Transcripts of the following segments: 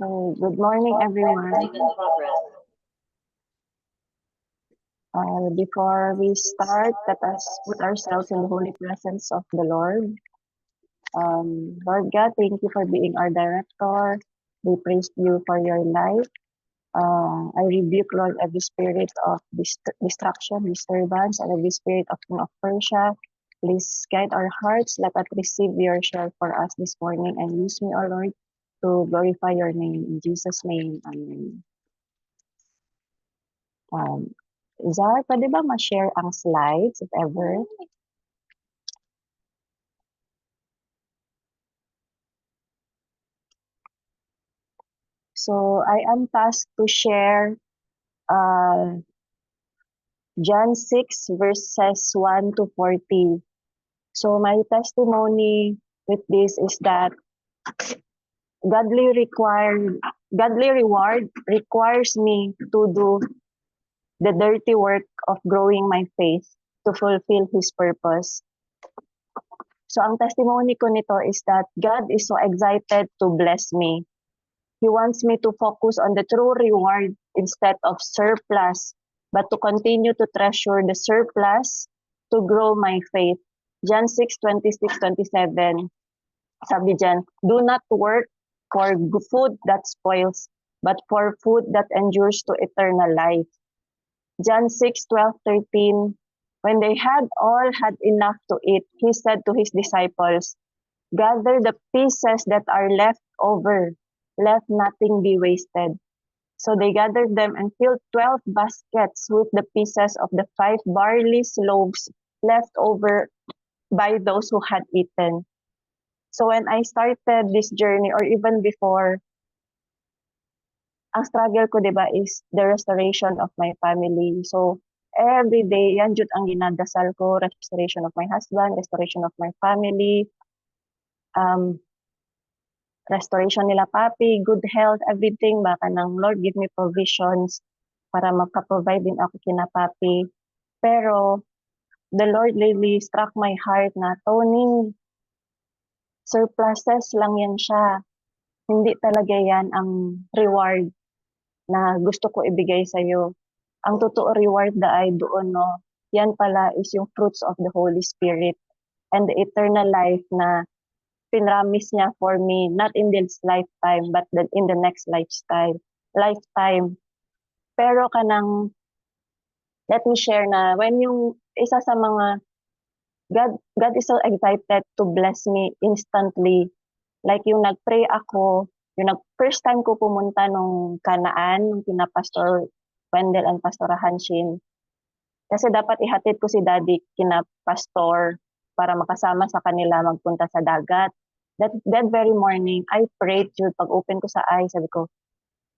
So, good morning, everyone. Before we start, let us put ourselves in the holy presence of the Lord. Lord God, thank you for being our director. We praise you for your life. I rebuke, Lord, every spirit of distraction, disturbance, and every spirit of King of Persia. Please guide our hearts. Let us receive your share for us this morning and use me, O Lord, to glorify your name. In Jesus' name, Amen. Zar, pwede ba ma-share ang slides if ever? So, I am tasked to share John 6 verses 1 to 40. So, my testimony with this is that godly reward requires me to do the dirty work of growing my faith to fulfill His purpose. So, ang testimony ko nito is that God is so excited to bless me. He wants me to focus on the true reward instead of surplus, but to continue to treasure the surplus to grow my faith. John 6:26-27, sabi dyan, do not work for food that spoils, but for food that endures to eternal life. John 6:12-13, when they had all had enough to eat, he said to his disciples, gather the pieces that are left over, let nothing be wasted. So they gathered them and filled 12 baskets with the pieces of the 5 barley loaves left over by those who had eaten. So when I started this journey, or even before, ang struggle ko, di ba, is the restoration of my family. So every day, yan jud ang ginadasal ko, restoration of my husband, restoration of my family, restoration nila papi, good health, everything. Baka ng Lord, give me provisions para magka-provide din ako kina papi. Pero, the Lord really struck my heart na, Tony, surpluses lang yan siya. Hindi talaga yan ang reward na gusto ko ibigay sa'yo. Ang totoo reward na ay doon, no? Yan pala is yung fruits of the Holy Spirit and the eternal life na pinramis niya for me, not in this lifetime, but in the next lifetime. Pero kanang, let me share na, when yung isa sa mga, God is so excited to bless me instantly. Like yung nag-pray ako, yung first time ko pumunta nung Kanaan, nung kina Pastor Wendell and Pastor Hanshin. Kasi dapat ihatid ko si Daddy kina Pastor para makasama sa kanila magpunta sa dagat. That very morning, I prayed yun. Pag open ko sa eyes, sabi ko,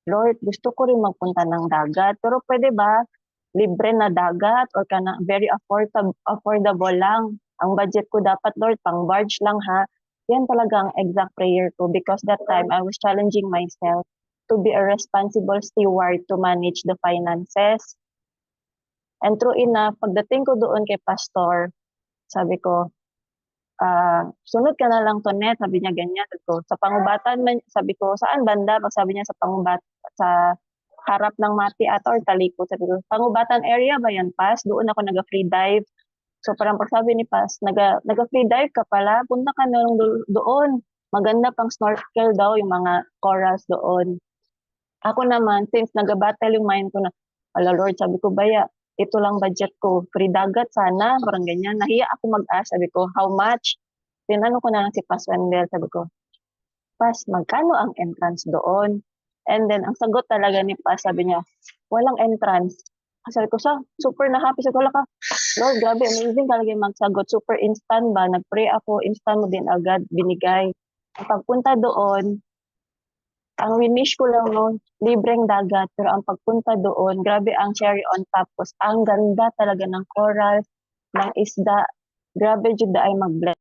Lord, gusto ko rin magpunta ng dagat. Pero pwede ba libre na dagat or very affordable lang? Ang budget ko dapat, Lord, pang barge lang ha. Yan talaga ang exact prayer ko because that time I was challenging myself to be a responsible steward to manage the finances. And true enough, pagdating ko doon kay Pastor, sabi ko, sunod ka na lang to net, sabi niya ganyan. Sabi ko, sa pangubatan, sabi ko, saan banda? Pag sabi niya sa sa harap ng Mati ata or Talikod, sabi ko, pangubatan area ba yan, Pas? Doon ako naga-free dive. So parang pag sabi ni Pas, naga-free dive ka pala, punta ka na lang doon. Maganda pang snorkel daw yung mga corals doon. Ako naman, since nag-battle yung mind ko na, ala Lord, sabi ko, baya, ito lang budget ko, free dagat sana, parang ganyan. Nahiya ako mag-ask, sabi ko, how much? Tinanong ko na lang si Pas Wendell, sabi ko, Pas, magkano ang entrance doon? And then, ang sagot talaga ni Pas, sabi niya, walang entrance. Sabi ko, super na happy. Sabi ko, ka, Lord, grabe, amazing talaga yung magsagot. Super instant ba? Nag-pray ako, instant mo din agad binigay. Ang pagpunta doon, ang winish ko lang noon, libreng dagat. Pero ang pagpunta doon, grabe ang cherry on top. Ang ganda talaga ng coral, ng isda. Grabe jud ay mag-bless.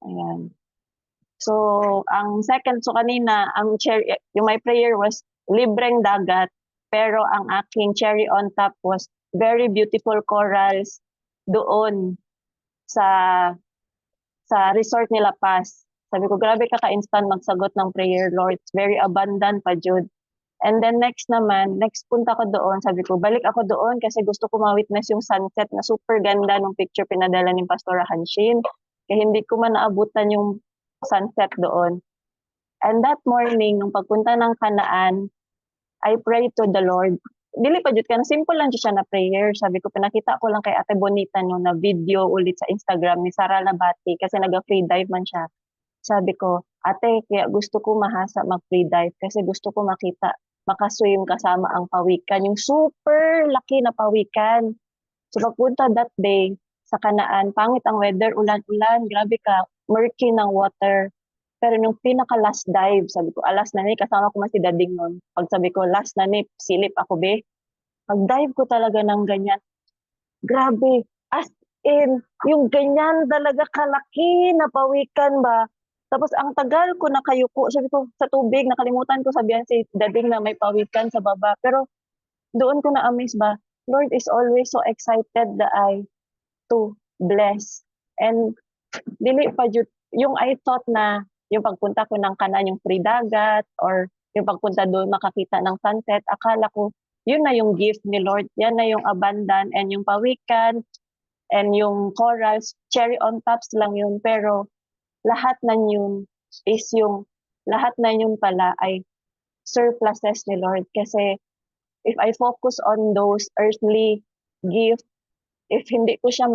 Ayan. So, ang second, so kanina, yung my prayer was libreng dagat, pero ang aking cherry on top was very beautiful corals doon sa resort ni La Paz. Sabi ko, grabe ka ka-instant magsagot ng prayer, Lord. It's very abundant pa, Jude. And then next naman, next punta ko doon, sabi ko, balik ako doon kasi gusto ko ma-witness yung sunset na super ganda ng picture pinadala ni Pastora Hanshin. Kaya hindi ko man naabutan yung sunset doon. And that morning, nung pagpunta ng Kanaan, I pray to the Lord. Dili pa jud ka na simple lang jud siya na prayer. Sabi ko pinakita ko lang kay Ate Bonita no na video ulit sa Instagram ni Sara Labati kasi naga-free dive man siya. Sabi ko, Ate, kaya gusto ko mahasa mag-free dive kasi gusto ko makita makaswim kasama ang pawikan, yung super laki na pawikan. So pagpunta that day sa Kanaan, pangit ang weather, ulan-ulan, grabe ka, murky ng water. Pero nung pinaka last dive, sabi ko, last na ni, kasama ko man si Dading nun. Pag sabi ko, last na ni, silip ako be. Pag dive ko talaga ng ganyan, grabe, as in, yung ganyan talaga kalaki na pawikan ba. Tapos ang tagal ko nakayuko, sabi ko, sa tubig, nakalimutan ko sabihan si Dading na may pawikan sa baba. Pero doon ko na-amaze ba, Lord is always so excited that I to bless. And dili pa jud yung I thought na yung pagpunta ko ng Kanan yung free dagat or yung pagpunta doon makakita ng sunset, akala ko yun na yung gift ni Lord, yan na yung abundant and yung pawikan and yung corals, cherry on tops lang yun, pero lahat na yun is yung lahat na yun pala ay surpluses ni Lord kasi if I focus on those earthly gifts, if hindi ko siya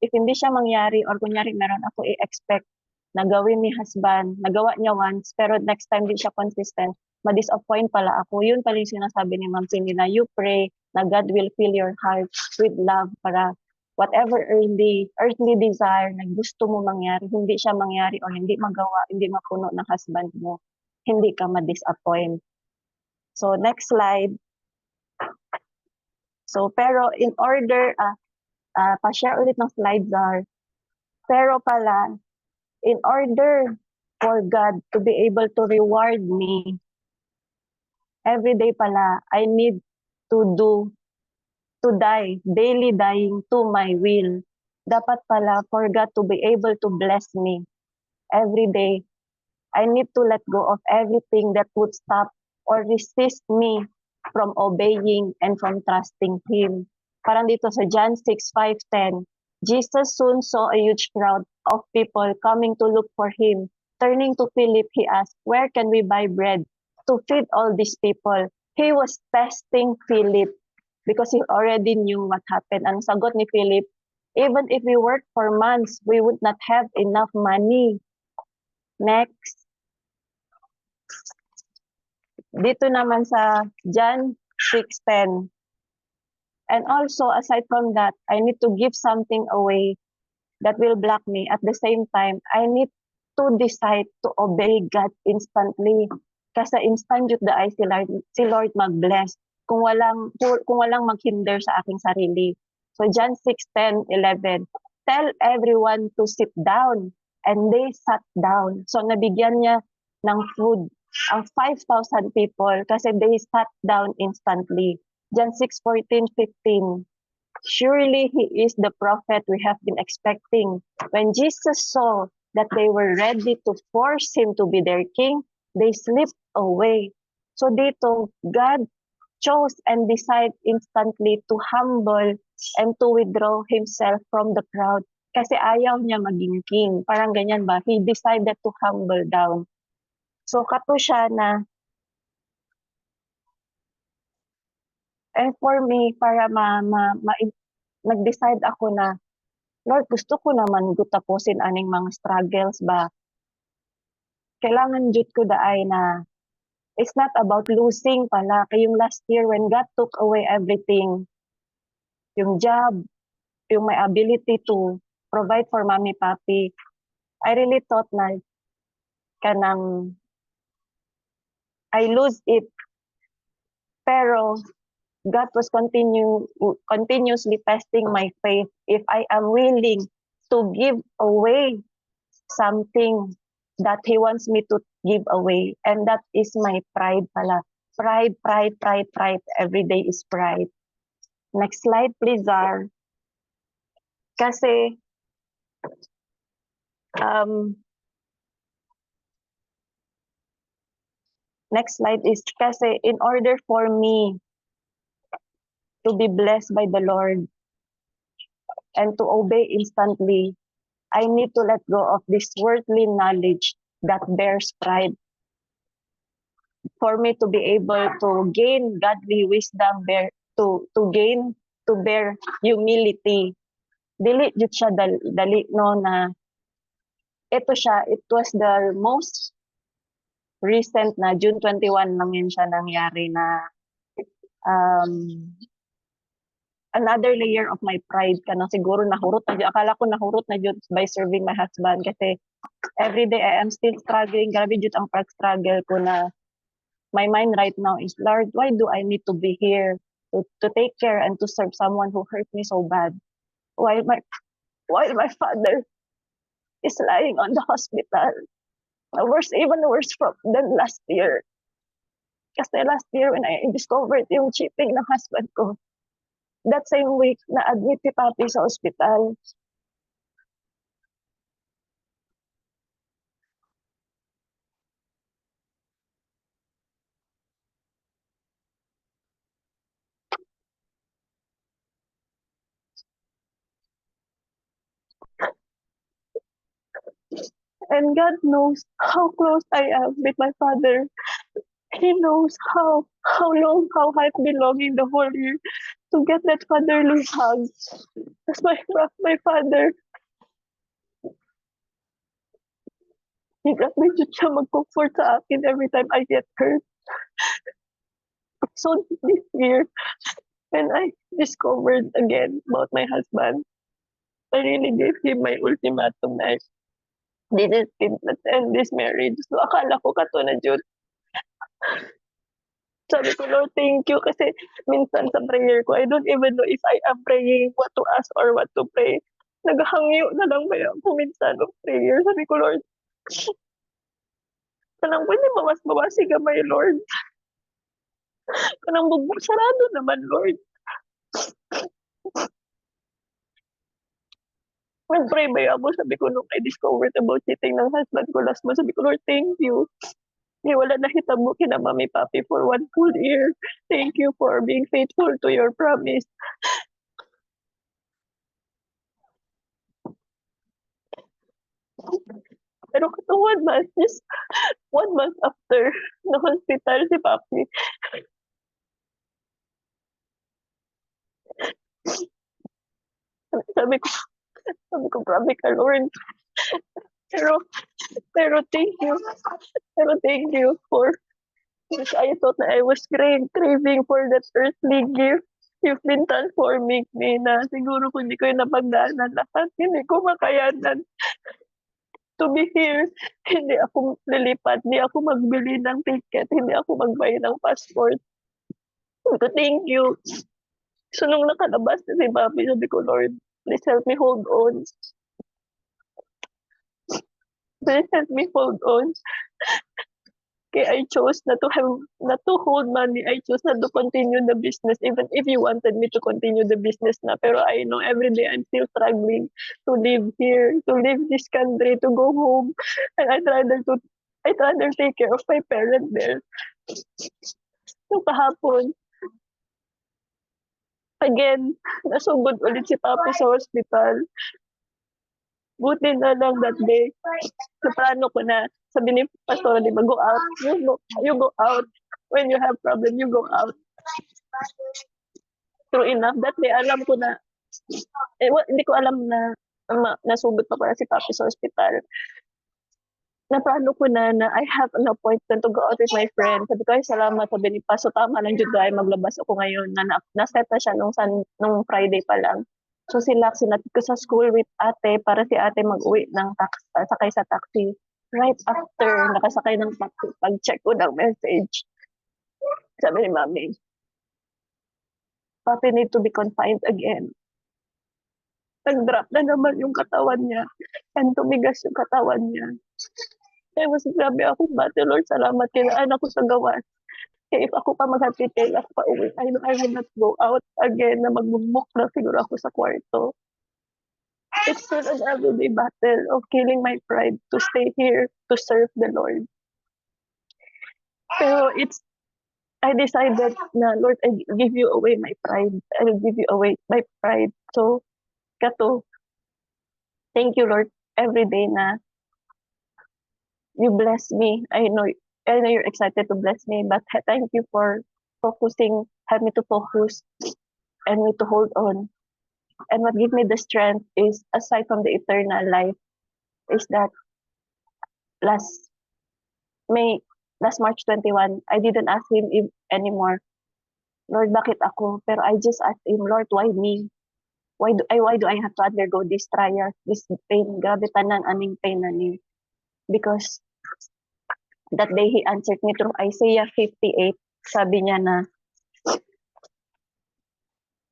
if hindi siya mangyari or kunyari meron ako i-expect na gawin ni husband, nagawa niya once, pero next time di siya consistent, ma-disappoint pala ako. Yun pala yung sinasabi ni Ma'am Cindy na you pray na God will fill your heart with love para whatever earthly desire na gusto mo mangyari, hindi siya mangyari or hindi magawa, hindi mapuno ng husband mo, hindi ka ma-disappoint. So, next slide. So, pero in order, pa-share ulit ng slides are, pero pala, in order for God to be able to reward me, every day pala, I need to die, daily dying to my will. Dapat pala, for God to be able to bless me every day, I need to let go of everything that would stop or resist me from obeying and from trusting Him. Parang dito sa John 6:5-10, Jesus soon saw a huge crowd of people coming to look for Him. Turning to Philip, He asked, "Where can we buy bread to feed all these people?" He was testing Philip because he already knew what happened. Ang sagot ni Philip, even if we work for months, we would not have enough money. Next. Dito naman sa John 6:10. And also, aside from that, I need to give something away that will block me. At the same time, I need to decide to obey God instantly. Kasi instant yun da ay si Lord mag-bless kung walang maghinder sa aking sarili. So John 6:10-11, tell everyone to sit down, and they sat down. So nabigyan niya ng food ang 5,000 people kasi they sat down instantly. John 6:14-15, surely he is the prophet we have been expecting. When Jesus saw that they were ready to force him to be their king, they slipped away. So dito, God chose and decided instantly to humble and to withdraw himself from the crowd kasi ayaw niya maging king. Parang ganyan ba? He decided to humble down. So kato siya na, and for me, para nag-decide ako na, Lord, gusto ko naman tapusin aning mga struggles ba? Kailangan jud ko daay na, it's not about losing pala. Kaya yung last year when God took away everything, yung job, yung my ability to provide for mommy, papi, I really thought na kanang I lose it. Pero God was continuously testing my faith if I am willing to give away something that He wants me to give away. And that is my pride pala. Pride, pride, pride, pride. Every day is pride. Next slide, please, Zar. Kasi, next slide is kasi in order for me to be blessed by the Lord and to obey instantly, I need to let go of this worldly knowledge that bears pride. For me to be able to gain godly wisdom, to bear humility. Dili jud siya dali no na ito siya, it was the most recent na June 21 lang yun siya nangyari na another layer of my pride kanang siguro nahurot na akala ko nahurot na jud by serving my husband kasi every day I am still struggling, grabe jud ang pag-struggle ko na my mind right now is, Lord, why do I need to be here to take care and to serve someone who hurt me so bad? While my father is lying on the hospital. Even worse than last year. Kasi last year when I discovered yung cheating ng husband ko, that same week, na-admit si Papi sa hospital. And God knows how close I am with my father. He knows how I've been longing the whole year to get that fatherly hug. That's my father. He got me to siya mag-comfort sa akin every time I get hurt. So this year, when I discovered again about my husband, I really gave him my ultimatum na this is let's end this marriage. So akala ko kato na Jud. Sabi ko, Lord, thank you. Kasi minsan sa prayer ko, I don't even know if I am praying what to ask or what to pray. Naghahangyo na lang ba ako minsan of prayer. Sabi ko, Lord, kanang pwede bawas-bawasi ka may Lord. Kanang bugbog sarado naman, Lord. Nag-pray ba ako? Sabi ko, nung I discovered about cheating ng husband ko last month, sabi ko, Lord, thank you. Wala na hitabo kina Mami Papi for 1 full year. Thank you for being faithful to your promise. Pero katong 1 month, just 1 month after na hospital si Papi, sabi ko, grabe ka, Lord. Pero thank you. Pero thank you for, because I thought na I was craving for that earthly gift. You've been transforming me na siguro kung hindi ko yung napagdaanan lahat, hindi ko makayanan to be here. Hindi ako lilipat, hindi ako magbili ng ticket, hindi ako magbayad ng passport. Sabi ko, thank you. So nung nakalabas na si Papi, sabi ko, Lord, please help me hold on. Please help me hold on. Kaya I chose not to hold money. I chose not to continue the business, even if you wanted me to continue the business na. Pero I know every day I'm still struggling to live here, to leave this country, to go home. And I'd rather take care of my parents there. So kahapon, again, nasugod ulit si Papi sa hospital. Buti na lang that day, naplano ko na, sabi ni Pastor, di ba, go out. You go out. When you have problem, you go out. True enough, that day, alam ko na, hindi ko alam na nasugod pa pala si Papi sa hospital. Naplano ko na I have an appointment to go out with my friend. Sabi ko, ay salamat, sabi ni Paso, tama lang dyan tayo, maglabas ako ngayon. Na-set na siya nung Friday pa lang. So sinatid ko sa school with ate para si ate mag-uwi ng sakay sa taxi. Right after nakasakay ng taxi, pag-check ko ng message, sabi ni Mami, Papi need to be confined again. Nag-drop na naman yung katawan niya and tumigas yung katawan niya. Kaya mas grabe ako bate, Lord, salamat kinaan ako sa gawas. Kaya if ako pa mag-hospital, ako pa uwi, I know I will not go out again na magbubuk na siguro ako sa kwarto. It's still an everyday battle of killing my pride to stay here to serve the Lord. Pero I decided na, Lord, I give you away my pride. I will give you away my pride. So, kato, thank you, Lord, every day na you bless me. I know you're excited to bless me, but thank you for help me to focus and me to hold on. And what give me the strength is, aside from the eternal life, is that last May, last March 21, I didn't ask him anymore, Lord, bakit ako? Pero I just asked him, Lord, why me? Why do I have to undergo this trial, this pain? Grabe tanan aning pain na ni. Because that day he answered me through Isaiah 58. Sabi niya na,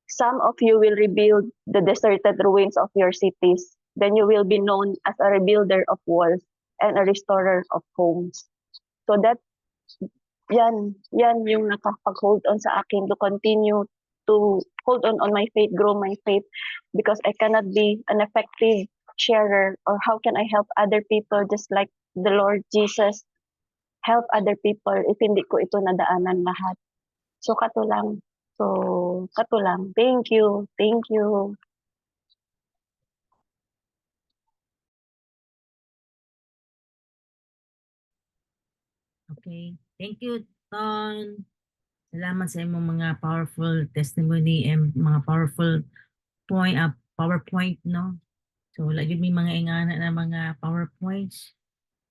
some of you will rebuild the deserted ruins of your cities. Then you will be known as a rebuilder of walls and a restorer of homes. So yan yung nakapag-hold on sa akin to continue to hold on my faith, grow my faith, because I cannot be an effective sharer, or how can I help other people just like the Lord Jesus help other people if hindi ko ito nadaanan lahat. So kato lang. Thank you. Thank you. Okay. Thank you, Ton. Salamat sa imong mga powerful testimony and mga powerful PowerPoint, no? So, wala yun may mga ingana na mga PowerPoints.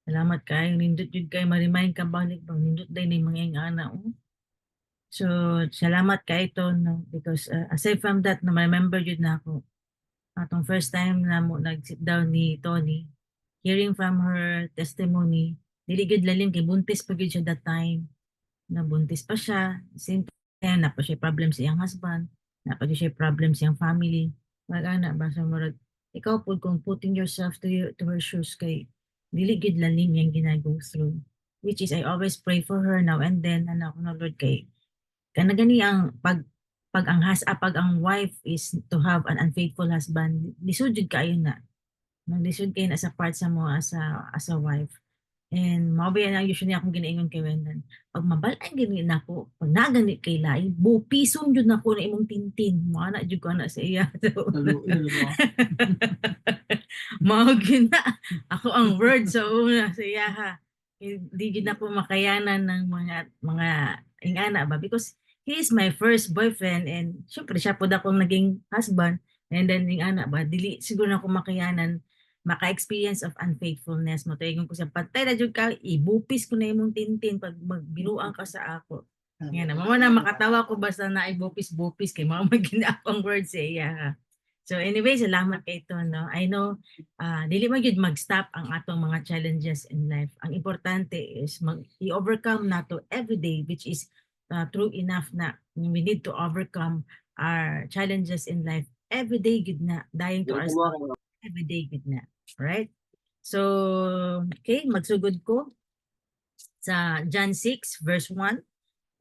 Salamat kayo. Nindot yun kayo. Ma-remind ka balik. Nindot din yung mga ingana. Oh. So, salamat kayo, Ton. No? Because aside from that, na remember yun na ako. Atong first time na mo nag-sit down ni Tony, hearing from her testimony, diligid lalim kay buntis pa gyud siya that time. Nabuntis pa siya, same time na pa siya problem sa iyang husband, na pa siya problem sa iyang family. Mag-ana ba sa murag ikaw po kung putting yourself to her shoes kay dili gid lalim yang gina-go through. Which is I always pray for her now and then ana ko na Lord kay kana gani ang pag ang wife is to have an unfaithful husband, lisod jud kayo na. Lisod kayo na sa part sa mo as a wife. And mabaya na usually akong ginaingon kay Wendan. Pag mabalaan gani nako, pag nagani kay lain, bupison jud nako na imong tintin. Mo ana jud ko ana sa iya. Mao gyud na ako ang word sa una sa iya ha. Di gyud nako makayanan ng mga ingana ba because he is my first boyfriend and syempre siya pud akong naging husband and then ingana ba dili siguro na ako makayanan maka-experience of unfaithfulness mo. Tayo ko sa patay na jud ka, ibupis ko na imong tintin pag magbinuang ka sa ako. Yan na, mama na makatawa ko basta na ibupis-bupis kay mama gina akong word sa iya. So anyway, salamat kay ito. No? I know, dili man yun mag-stop ang atong mga challenges in life. Ang importante is i-overcome nato every day, which is true enough na we need to overcome our challenges in life every day, good na, dying to ourselves every day, good na. Right? So, okay, magsugod ko sa John 6 verse 1.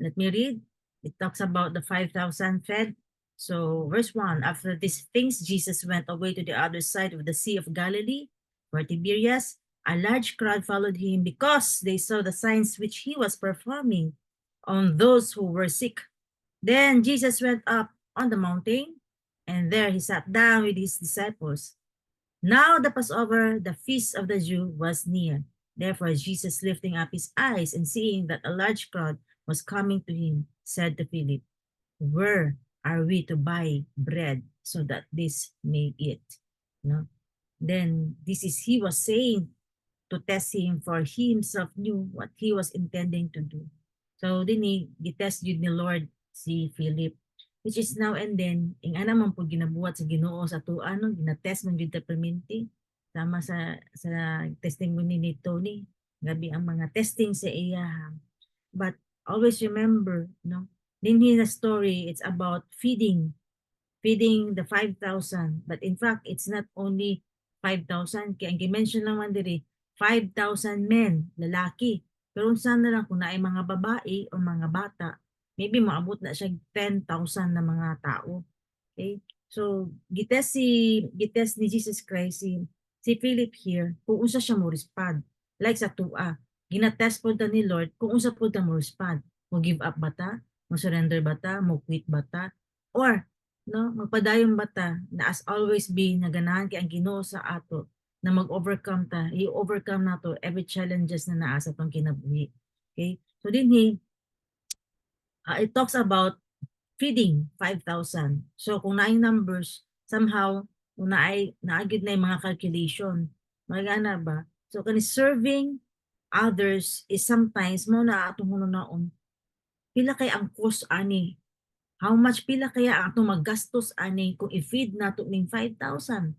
Let me read. It talks about the 5,000 fed. So, verse 1, after these things, Jesus went away to the other side of the Sea of Galilee, where Tiberias. A large crowd followed him because they saw the signs which he was performing on those who were sick. Then Jesus went up on the mountain, and there he sat down with his disciples. Now the Passover, the feast of the Jew, was near. Therefore Jesus, lifting up his eyes and seeing that a large crowd was coming to him, said to Philip, where are we to buy bread so that this may eat? No? Then this is he was saying to test him, for he himself knew what he was intending to do. So din gitest yun ni Lord si Philip, which is now and then ing ana man po ginabuhat sa Ginoo sa tuan no ginatest man gyud ta perminti sama sa testimony ni Tony gabi ang mga testing sa iya. But always remember, no, din the story, it's about feeding the 5,000. But in fact, it's not only 5,000. Kaya ang mention naman diri, 5,000 men, lalaki. Pero saan na lang kung naay mga babae o mga bata, maybe maabot na siya 10,000 na mga tao. Okay? So, gites ni Jesus Christ si Philip here kung unsa siya mo respond. Like sa tua, ginatest po ta ni Lord kung unsa po ta mo respond. Mo give up ba ta? Mo surrender ba ta? Mo quit ba ta? Or no, magpadayon ba ta na as always be naganahan kay ang Ginoo sa ato na mag-overcome ta, i-overcome nato every challenges na naa sa pang kinabuhi. Okay? So dinhi it talks about feeding 5,000. So kung naay numbers, somehow kung naagid na yung mga calculation, magana ba? So kani serving others is sometimes mo na atong naon pila kay ang cost ani, how much pila kaya ang atong maggastos ani kung i-feed nato ning 5,000.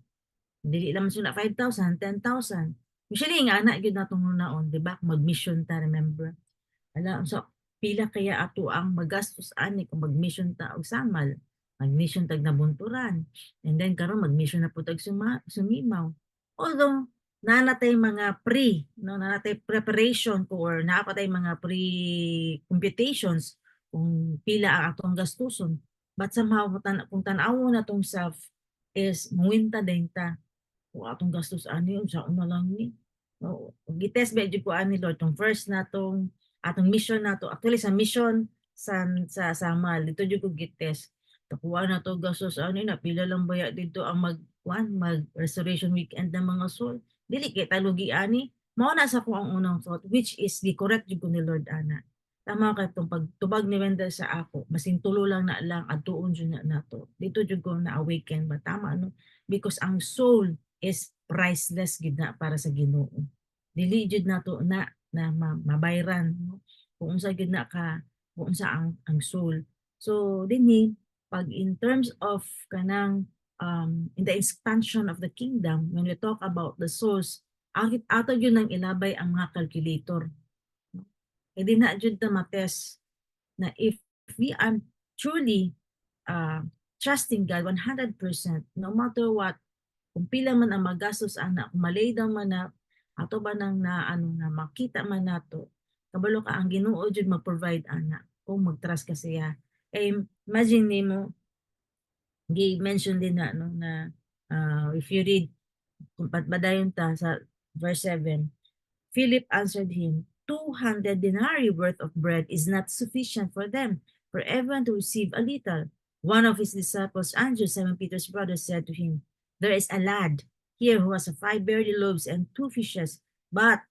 Dili lang sila 5,000, 10,000. Usually nga ana gyud natong naon, di ba? Mag-mission ta, remember? Ala, so pila kaya ato ang magastos ani kung mag-mission ta og samal, mag-mission tag nabunturan, and then karon mag-mission na po tag sumimaw. Although nanatay mga no, nanatay preparation or napatay mga pre-computations kung pila ang atong gastuson. But somehow kung tan-awon na tong self is muwinta din ta o atong gastos ani sa una lang ni. No, gites medyo ko ani Lord tong first natong atong mission nato. Actually sa mission sa Samal dito jud ko gites. Takuha na to gastos ani na pila lang baya dito ang mag restoration weekend ng mga soul. Dili kay talugi ani. Mao na sa ko ang unang thought which is the correct jud ko ni Lord ana. Tama ka itong pagtubag ni Wendell sa ako. Masintulo lang na lang at tuon jud na nato. Dito jud ko na awaken ba tama ano? Because ang soul is priceless gid na para sa Ginoo. Dili jud nato na mabayran no? Kung unsa gid na ka kung unsa ang soul. So dinhi pag in terms of kanang in the expansion of the kingdom when we talk about the souls ato yun nang ilabay ang mga calculator. E di na jud ta matest na if we are truly trusting God 100% no matter what kung pila man ang magastos ana kung malay daw man na ato ba nang na ano na makita man nato kabalo ka ang Ginoo jud mag-provide ana kung mag-trust ka siya. Imagine nimo gi-mention din na no na if you read kung patbadayon ta sa verse 7, Philip answered him, 200 denarii worth of bread is not sufficient for them, for everyone to receive a little. One of his disciples, Andrew, Simon Peter's brother, said to him, there is a lad here who has 5 barley loaves and 2 fishes, but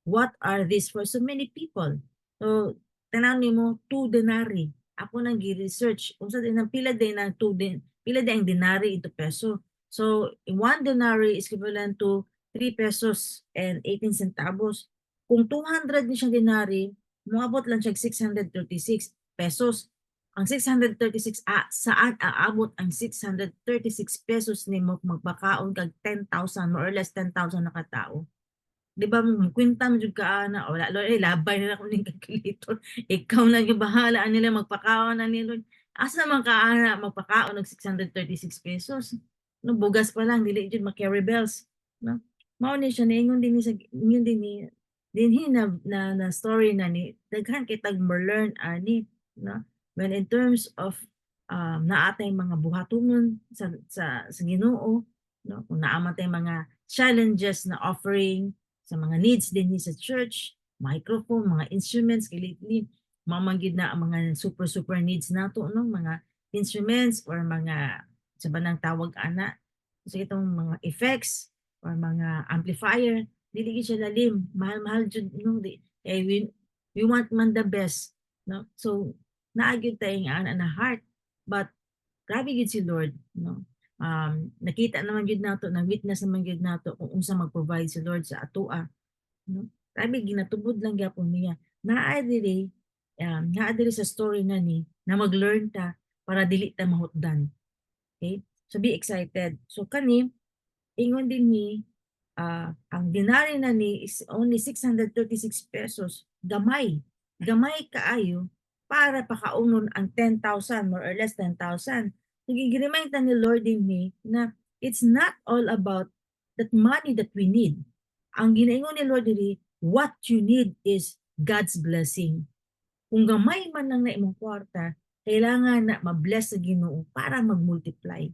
what are these for so many people? So, tanawin mo, 2 denarii. Ako nang gi-research, kung sa din pila din ng 2 din, pila din ang denarii into peso. So, 1 denarii is equivalent to 3 pesos and 18 centavos. Kung 200 din siyang denarii, muabot lang siya 636 pesos. Ang 636, saan aabot ang 636 pesos ni mo magpakaon kag 10,000, more or less 10,000 na katao? Di ba kwenta mo jud ka ana wala Lord labay na ako ning calculator ikaw na yung bahala nila magpakaon na ni Lord asa man ka ana magpakaon og 636 pesos no bugas pa lang dili jud ma-carry bells no mao ni siya niingon din ni sa ingon din ni dinhi na story na ni daghan kay tag learn ani no when in terms of naatay mga buhatongon sa Ginoo no kung naamatay mga challenges na offering sa mga needs din ni sa church, microphone, mga instruments, kay lately, mamanggid na ang mga super needs nato, no? Mga instruments or mga, sa banang tawag ana, so itong mga effects or mga amplifier, dili siya lalim, mahal-mahal jud no? We want man the best, no? So, naagid tayong ana na heart, but grabe gid si Lord, no? Nakita naman gid nato na witness naman gid nato kung unsa mag-provide si Lord sa atoa no grabe ginatubod lang gyapon niya naa diri sa story na ni na mag-learn ta para dili ta mahutdan. Okay, so be excited. So kani ingon din ni ang dinari na ni is only 636 pesos, gamay kaayo para pakaunon ang 10,000, more or less 10,000. Nagigiremind ta ni Lord din ni na it's not all about that money that we need. ang ginaingon ni Lord diri, what you need is God's blessing. Kung gamay man lang na imong kwarta, kailangan na ma-bless sa Ginoo para mag-multiply.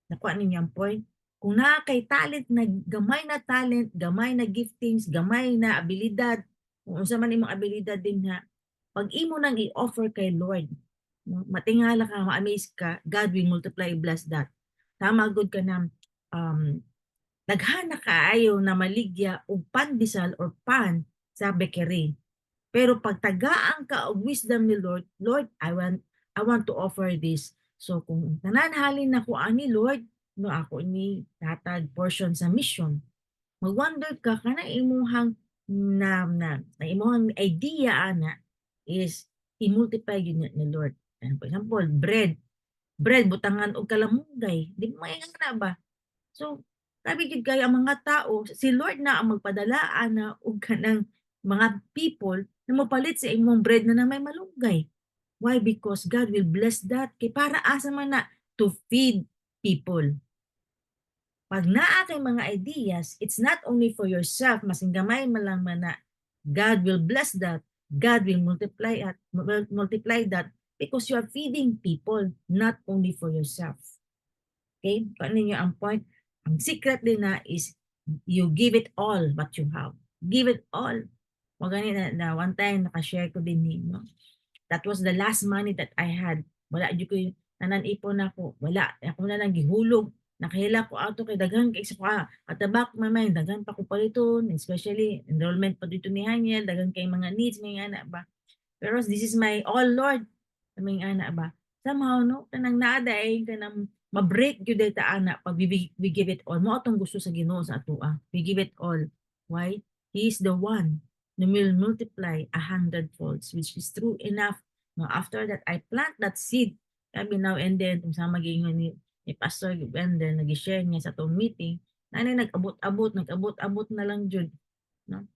Nakuha ninyo ang point? Kung na kay talent na gamay na talent, gamay na giftings, gamay na abilidad, kung unsa man imong abilidad din nga, pag imo nang i-offer kay Lord, no, matingala ka, ma-amaze ka, God will multiply, bless that. Tama good ka na, naghana kaayo na maligya og pandesal or pan sa bakery. Pero pag tagaan ka og wisdom ni Lord, Lord, I want to offer this. So kung nananhalin na ko ani Lord, no ako ni tatag portion sa mission. Mag-wonder ka kana imuhang na imuhang idea ana is i-multiply yun ni Lord. And for example, bread butangan og kalamunggay, di mo na ba? So, sabi gid kay ang mga tao, si Lord na ang magpadala ana og kanang mga people na mopalit sa imong bread na may malunggay. Why? Because God will bless that. Kay para asa man na to feed people. Pag naa kay mga ideas, it's not only for yourself, masing gamay man lang man na God will bless that. God will multiply that because you are feeding people, not only for yourself. Okay? Kung ninyo ang point, ang secret din na is you give it all what you have. Give it all. O ganun na one time nakashare ko din no? That was the last money that I had. Wala di ko nanan-ipon ako. Wala. Ako na lang gihulog. Nakahila ko ato kay daghan kay isa pa katabak mamay daghan pa ko paliton, especially enrollment pa dito ni Haniel, daghan kay mga needs may ana ba. Pero this is my all Lord. Kaming ana ba. Somehow no kanang naada ay kanang ma-break gyud ta ana pag we give it all. Mo atong gusto sa Ginoo sa atoa. We give it all. Why? He is the one who will multiply 100-folds, which is true enough. No, after that, I plant that seed. Sabi now and then, kung sa mag-iingon ni Pastor Wendell, nag-share niya sa itong meeting, na nag-abot-abot na lang jud. No?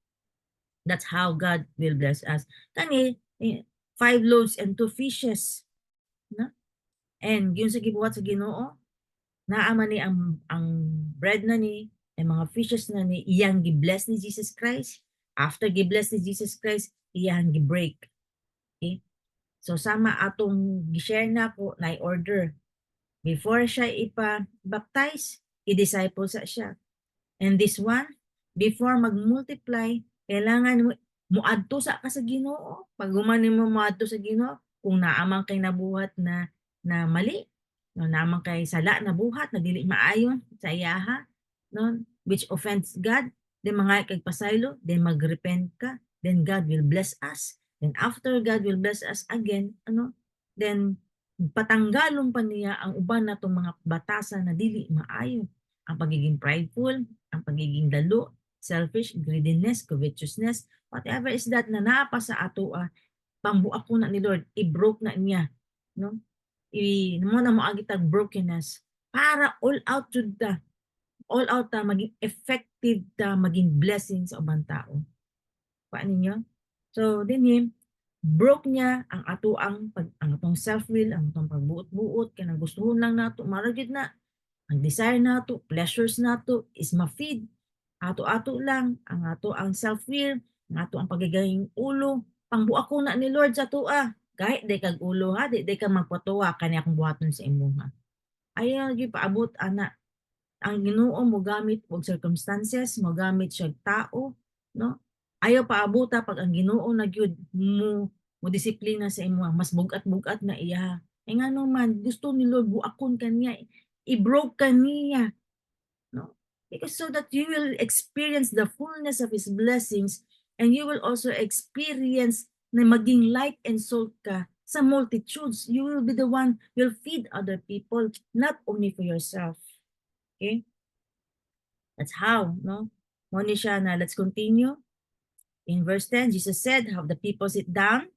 That's how God will bless us. Kani, 5 loaves and 2 fishes. No? And yun sa gibuhat sa Ginoo, naama ni ang bread na ni, ang mga fishes na ni, iyang gi-bless ni Jesus Christ. After gi-bless ni Jesus Christ, iyang gi-break. Okay? So sama atong gi-share na ko na order. Before siya ipa-baptize, i-disciple sa siya. And this one, before mag-multiply, kailangan muadto sa ka sa Ginoo. Pag gumanin mo muadto sa Ginoo, kung naamang kay nabuhat na mali, no, naamang kay sala na buhat na dili maayon sa iyaha, no, which offends God, then mga kay pasaylo, then magrepent ka, then God will bless us. Then after God will bless us again, then patanggalon pa niya ang uban natong mga batasan na dili maayo. Ang pagiging prideful, ang pagiging dalo, selfish, greediness, covetousness, whatever is that na naapa sa ato, pambuak ko na ni Lord, i-broke na niya, no? Mo na mo agitag brokenness para all out to the maging effective ta maging blessing sa ubang tao. Paano niyo? So dinhi broke niya ang ang atong self-will, ang atong pagbuot-buot kanang gustuhon lang nato maragid na ang desire nato, pleasures nato is ma-feed ato-ato lang ang ang self-will, ang ato ang pagiging ulo, pangbuak ko na ni Lord sa tua. Kahit day kag ulo ha, day ka magpatuwa kani akong buhaton sa imo ha. Ayaw gyud paabot ana ang Ginoo mo gamit og circumstances, mo gamit siya tao, no? Ayaw paabota pag ang Ginoo na gyud mo disiplina sa imo, mas bugat-bugat na iya. E ngano man gusto ni Lord buakon kaniya, i-broke kaniya, no? Because so that you will experience the fullness of His blessings and you will also experience na maging light and salt ka sa multitudes. You will be the one who will feed other people, not only for yourself. Okay? That's how, no? Moni siya na, let's continue. In verse 10, Jesus said, have the people sit down.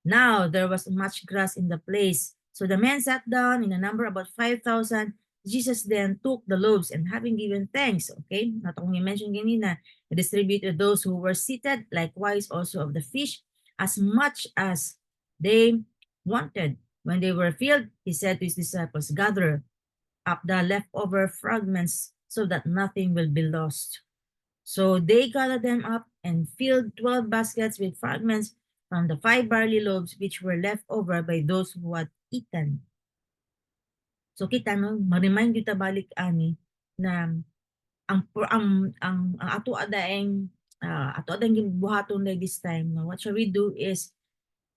Now there was much grass in the place. So the men sat down in a number about 5,000. Jesus then took the loaves and having given thanks, okay, not only mentioned ganina, he distributed those who were seated, likewise also of the fish, as much as they wanted. When they were filled, he said to his disciples, gather up the leftover fragments so that nothing will be lost. So they gathered them up and filled 12 baskets with fragments from the 5 barley loaves which were left over by those who had eaten. So kita no, ma-remind kita balik ani na ang ato adaeng ato adang buhaton na this time. No? What shall we do is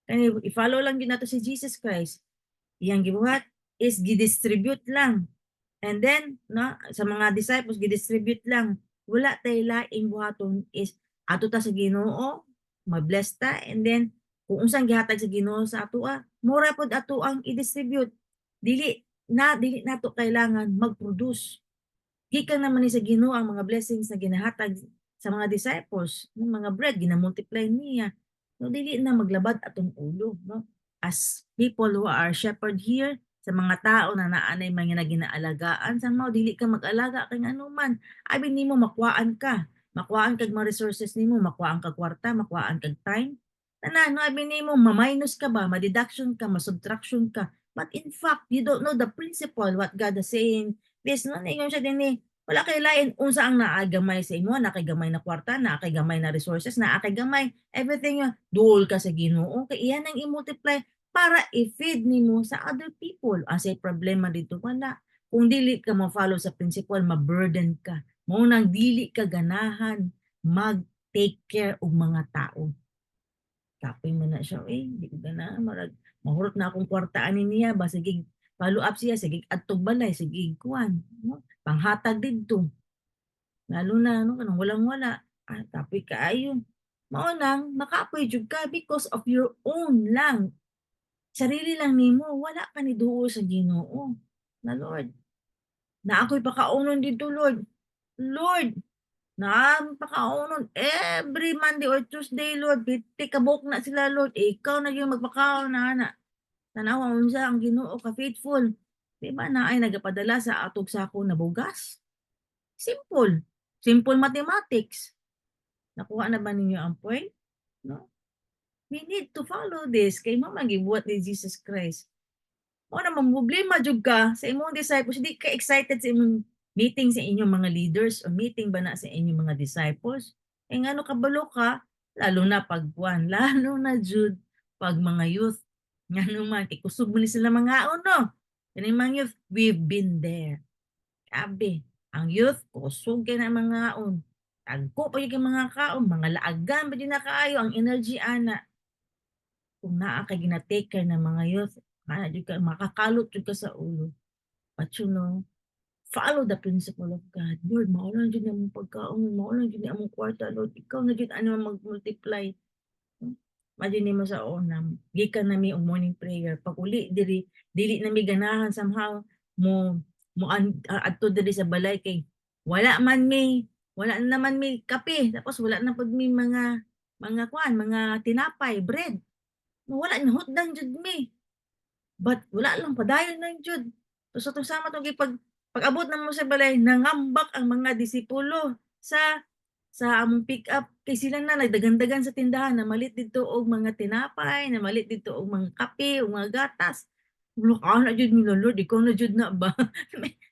i-follow lang din nato si Jesus Christ. Iyang gibuhat is gidistribute lang. And then, no, sa mga disciples, gidistribute lang. Wala tayo laing buhaton is ato ta sa Ginoo, ma-bless ta, and then kung unsang gihatag sa Ginoo sa ato, mura pod ato ang i-distribute. Dili nato kailangan mag-produce. Gikan naman ni sa Ginoo ang mga blessings na ginahatag sa mga disciples, ng mga bread ginamultiply niya. No, dili na maglabad atong ulo, no? As people who are shepherd here, sa mga tao na naanay mga ginaalagaan, sa mao dili ka mag-alaga kay anuman. Abi nimo makuhaan ka. Makuhaan kag mga resources nimo, makuhaan kag kwarta, makuhaan kag time. Tanan, no, abi nimo ma-minus ka ba, ma-deduction ka, ma-subtraction ka. But in fact, you don't know the principle what God is saying. This no, ingon siya din wala kay lain unsa ang naagamay sa imo, na kay gamay na kwarta, na kay gamay na resources, na kay gamay everything duol ka sa Ginoo kay iyan ang i-multiply para i-feed nimo sa other people. Asay problema dito wala. Kung dili ka mo-follow sa principle, ma-burden ka. Mao nang dili ka ganahan mag-take care og mga tao. Kapoy man na siya, di ko ganahan marag mahurot na akong kwartaan niya ba sige follow up siya sige adtog balay sige kuan no panghatag didto. Lalo na no kanang walang-wala. Kapoy kaayo. Mao nang makaapoy jud ka because of your own lang sarili lang nimo, wala ka ni duol sa Ginoo. Na Lord, na ako'y pakaunon dito Lord. Lord, na pakaunon every Monday or Tuesday Lord. Piti kabuk na sila Lord. Ikaw na yung magpakaon na ana. Tanawa unsa ang Ginoo ka faithful. Di ba na ay nagapadala sa atog sako na bugas? Simple. Simple mathematics. Nakuha na ba ninyo ang point? No? We need to follow this kay mao man gibuhat ni Jesus Christ. O naman problema jud ka sa imong disciples, hindi ka excited sa imong meeting sa inyong mga leaders o meeting ba na sa inyong mga disciples? Eh ngano kabalo ka, lalo na pag buwan, lalo na jud pag mga youth. Ngano man, ikusog mo ni sila mga no? Kani mga youth, we've been there. Sabi, ang youth, kusog kay na mga on. Tagko pa yung mga kaon, mga laagan pa din na kaayo, ang energy ana. Kung naa kay gina-take care ng mga youth, makakalot jud ka sa ulo. But you know, follow the principle of God. Lord, maulan jud among pagkaon, maulan jud among kwarta, Lord. Ikaw na jud ano mag-multiply. Imagine mo sa unam, gikan nami og morning prayer. Pag uli dili nami ganahan somehow mo adto diri sa balay kay wala naman may kape, tapos wala na pud mi mga kuan, mga tinapay, bread. Wala na hotdan jud mi. But wala lang padayon lang jud. So itong sama itong pag-abot na mo sa balay, nangambak ang mga disipulo sa among pick up kay sila na nagdagandagan sa tindahan na malit dito og mga tinapay, na malit dito og mga kape, og mga gatas. Ulo ka na jud mi Lord, ikaw na jud na ba?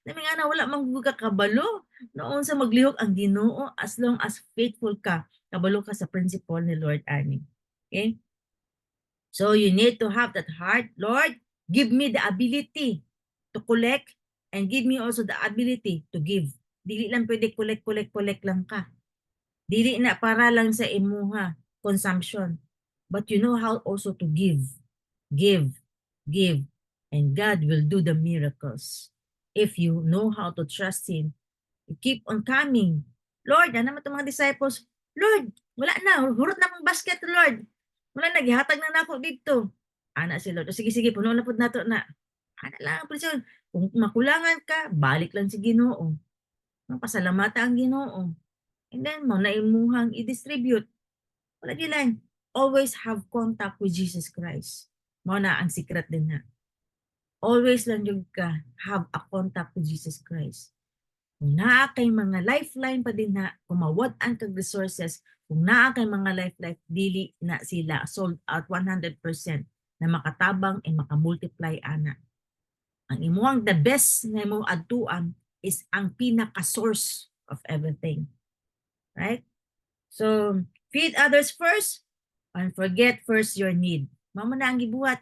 Nami nga na wala man gud ka kabalo. Noon sa maglihok ang Ginoo as long as faithful ka, kabalo ka sa principle ni Lord ani. Okay? So you need to have that heart, Lord, give me the ability to collect and give me also the ability to give. Dili lang pwede collect lang ka. Dili na para lang sa imuha consumption. But you know how also to give. Give. And God will do the miracles. If you know how to trust Him, you keep on coming. Lord, ano naman itong mga disciples? Lord, wala na. Hurot na mong basket, Lord. Wala na, gihatag na nako dito. Ana si Lord. Sige, puno na po nato na. Ana lang, presyon. Kung makulangan ka, balik lang si Ginoo. Pasalamata ang Ginoo. And then, mo na imuhang i-distribute. Wala di lang. Always have contact with Jesus Christ. Mo na ang secret din na. Always lang yung ka have a contact with Jesus Christ. Kung naa kay mga lifeline pa din na, kumawad-an kag resources, kung naa kay mga life, dili na sila sold out 100% na makatabang and makamultiply ana. Ang imuhang the best na imong adtuan is ang pinaka-source of everything. Right? So, feed others first and forget first your need. Mamo na ang gibuhat.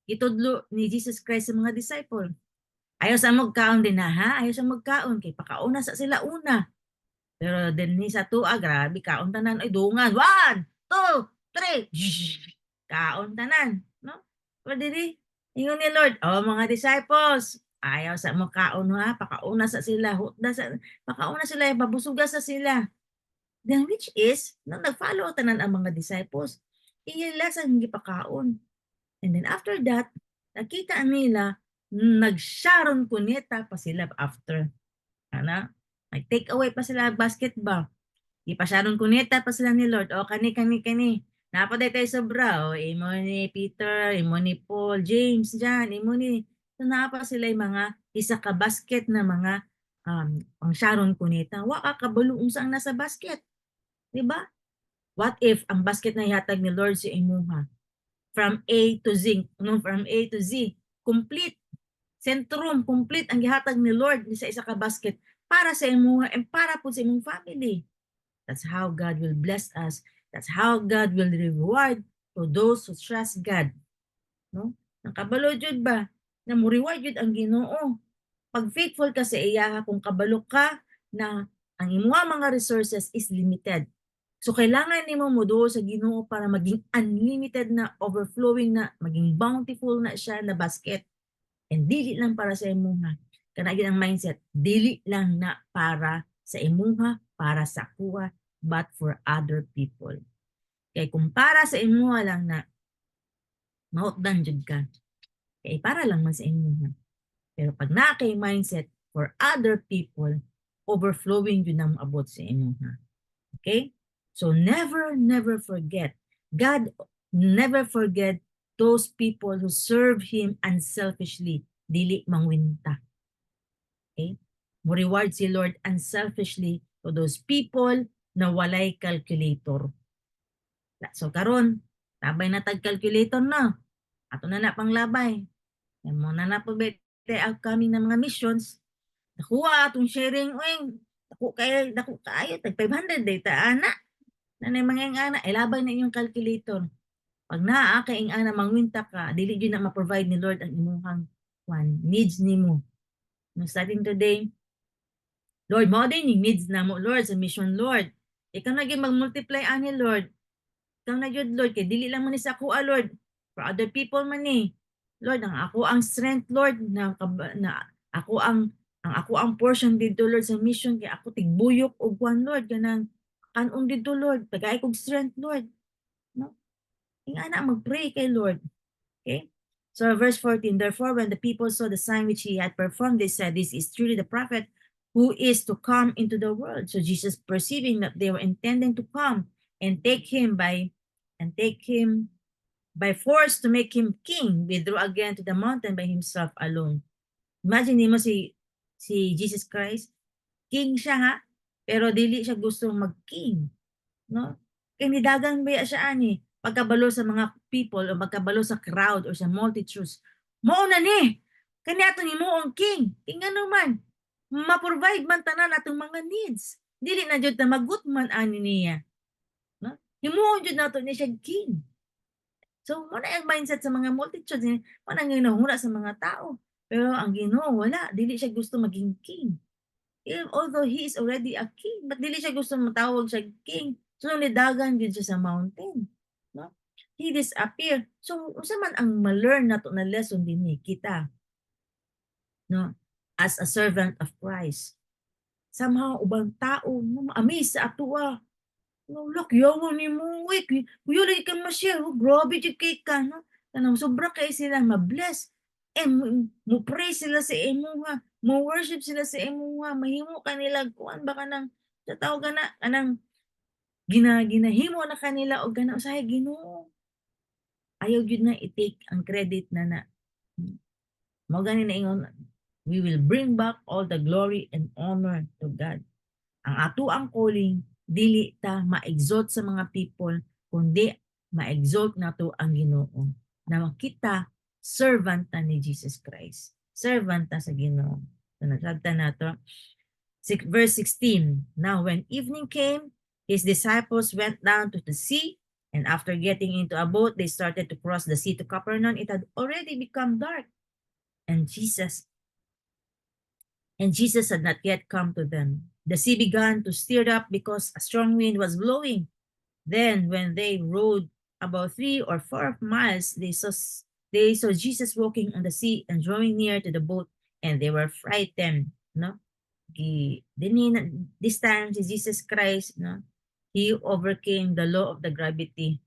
Itudlo ni Jesus Christ sa mga disciple. Ayaw sa magkaon din na ha? Ayaw sa magkaon. Kay pakauna sa sila una. Pero din ni sa tuwa, grabe, kaon tanan. Ay, dungan. 1, 2, 3. Kaon tanan. No? Pero dili, ingon ni Lord, oh mga disciples, ayaw sa magkaon ha? Pakauna sa sila. Pakauna sila, babusuga sa sila. Then which is, nung nag-follow tanan ang mga disciples, iyala sa hindi pakaon. And then after that, nakita nila, nag-sharon kuneta pa sila after. Ana, nag-take away pa sila basketball. Ipasyaron kuneta pa sila ni Lord. O, kani. Napaday tayo sobra. O, imo ni Peter, imo ni Paul, James, John, imo ni. So, napa sila yung mga isa ka basket na mga ang sharon kuneta. Wa ka kabalo unsang nasa basket. Diba? What if ang basket na ihatag ni Lord si imuha? From A to Z, no, from A to Z, complete, sentrum, complete ang gihatag ni Lord sa isa ka basket para sa imuha and para po sa imong family. That's how God will bless us. That's how God will reward to those who trust God. No? Nakabalo jud ba? Na mo reward jud ang Ginoo. Pag faithful ka sa iya, kung kabalo ka na ang imuha mga resources is limited. So kailangan nimo moduol sa Ginoo para maging unlimited na, overflowing na, maging bountiful na siya na basket. And dili lang para sa imuha. Kana gyud ang mindset, dili lang na para sa imuha, para sa kuha, but for other people. Kay kung para sa imuha lang na, mautdan jud ka. Kay para lang man sa imuha. Pero pag na kay mindset for other people, overflowing yun ang abot sa imuha. Okay? So never forget. God never forget those people who serve Him unselfishly. Dili mangwinta. Okay? Mo reward si Lord unselfishly to those people na walay calculator. So karon, tabay na tag-calculator na. Ato na panglabay. Yan mo na po upcoming ng mga missions. Nakuha atong sharing, dako kayo, tag 500 data, ana. Nanay mga ing ana, ilabay na inyong calculator. Pag naa ka ing ana, mangwinta ka, dili yun na ma-provide ni Lord ang imuhang needs nimo. No, starting today, Lord, mo din yung needs na mo, Lord, sa mission, Lord. Ikaw na mag-multiply ani, Lord. Ikaw na yun, Lord, kay dili lang mo ni sa kuha, Lord. For other people man ni. Lord, ang ako ang strength, Lord, na ako ang portion dito, Lord, sa mission, kay ako tigbuyok og kwan, Lord, kanang kanon dito, Lord, tagay kog strength, Lord. No? Ingana mag-pray kay Lord. Okay? So verse 14, therefore when the people saw the sign which he had performed, they said, this is truly the prophet who is to come into the world. So Jesus, perceiving that they were intending to come and take him by force to make him king, withdrew again to the mountain by himself alone. Imagine mo si Jesus Christ, king siya ha, pero dili siya gustong mag-king. No? Kaya nidagang baya siya ani, pagkabalo sa mga people o pagkabalo sa crowd o sa multitudes. Mao na ni, kanya ato ni mo ang king. King ano man, ma-provide man tanan atong mga needs. Dili na jud na magutman ani niya. No? Himuon jud nato ni siya king. So, mo na yung mindset sa mga multitudes, mo na ginahura sa mga tao. Pero ang Ginoo wala, dili siya gusto maging king. Although he is already a king, but dili siya gusto matawag siya king. So, nidagan din siya sa mountain. No? He disappeared. So, unsa man ang ma-learn nato na lesson din ni kita, no? As a servant of Christ. Somehow, ubang tao, amaze sa atua. No, lakyawan ni mo, kuya lagi ka ma-share, grabe jud kay ka, no? Kanang sobra kay sila ma-bless. Mo pray sila sa imuha, mo worship sila sa imuha, mahimo kanila kuan ba kanang sa tao gana kanang ginahimo na kanila og gana usahay Ginoo. Ayaw gyud na i-take ang credit na mo gani na ingon, we will bring back all the glory and honor to God. Ang ato ang calling, dili ta ma-exalt sa mga people, kundi ma-exalt nato ang Ginoo. Na kita servant ta ni Jesus Christ. Servant ta sa Ginoo. So, nagsabta nato. Verse 16, now when evening came, His disciples went down to the sea, and after getting into a boat, they started to cross the sea to Capernaum. It had already become dark, and Jesus had not yet come to them. The sea began to stir up because a strong wind was blowing. Then, when they rowed about 3 or 4 miles, they saw Jesus walking on the sea and drawing near to the boat, and they were frightened. No, this time si Jesus Christ, no, he overcame the law of the gravity.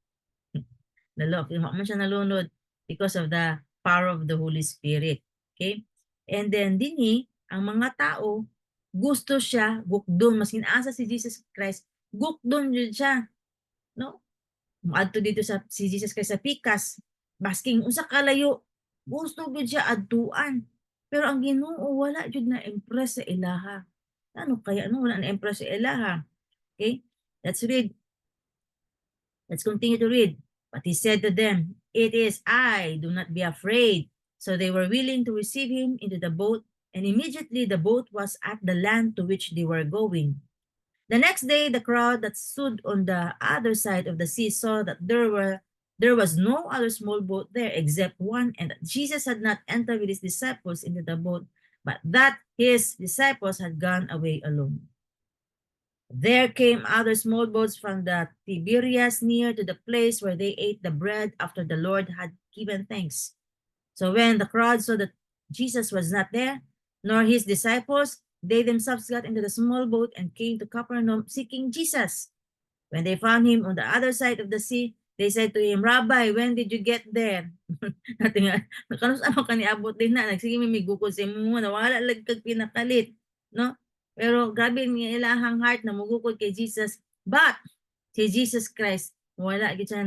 The law of man siya nalunod because of the power of the Holy Spirit. Okay? And then dinhi ang mga tao gusto siya gukdon mas asa si Jesus Christ gukdon jud siya, no? Moadto dito sa si Jesus Christ sa pikas basking unsa kalayo gusto gud siya adtuan. Pero ang Ginoo wala jud na impress sa ilaha. Ano kaya no wala na impress sa ilaha? Okay? Let's read. Let's continue to read. But he said to them, "It is I, do not be afraid." So they were willing to receive him into the boat, and immediately the boat was at the land to which they were going. The next day, the crowd that stood on the other side of the sea saw that there was no other small boat there except one, and that Jesus had not entered with his disciples into the boat, but that his disciples had gone away alone. There came other small boats from the Tiberias near to the place where they ate the bread after the Lord had given thanks. So when the crowd saw that Jesus was not there, nor his disciples, they themselves got into the small boat and came to Capernaum seeking Jesus. When they found him on the other side of the sea, they said to him, "Rabbi, when did you get there?" Natin nga, nakanus ano ka niabot din na, nagsige may gukod sa imo, nawala lagkag pinakalit, no? Pero grabe ang ilahang heart na mugukod kay Jesus. But si Jesus Christ, wala gid siya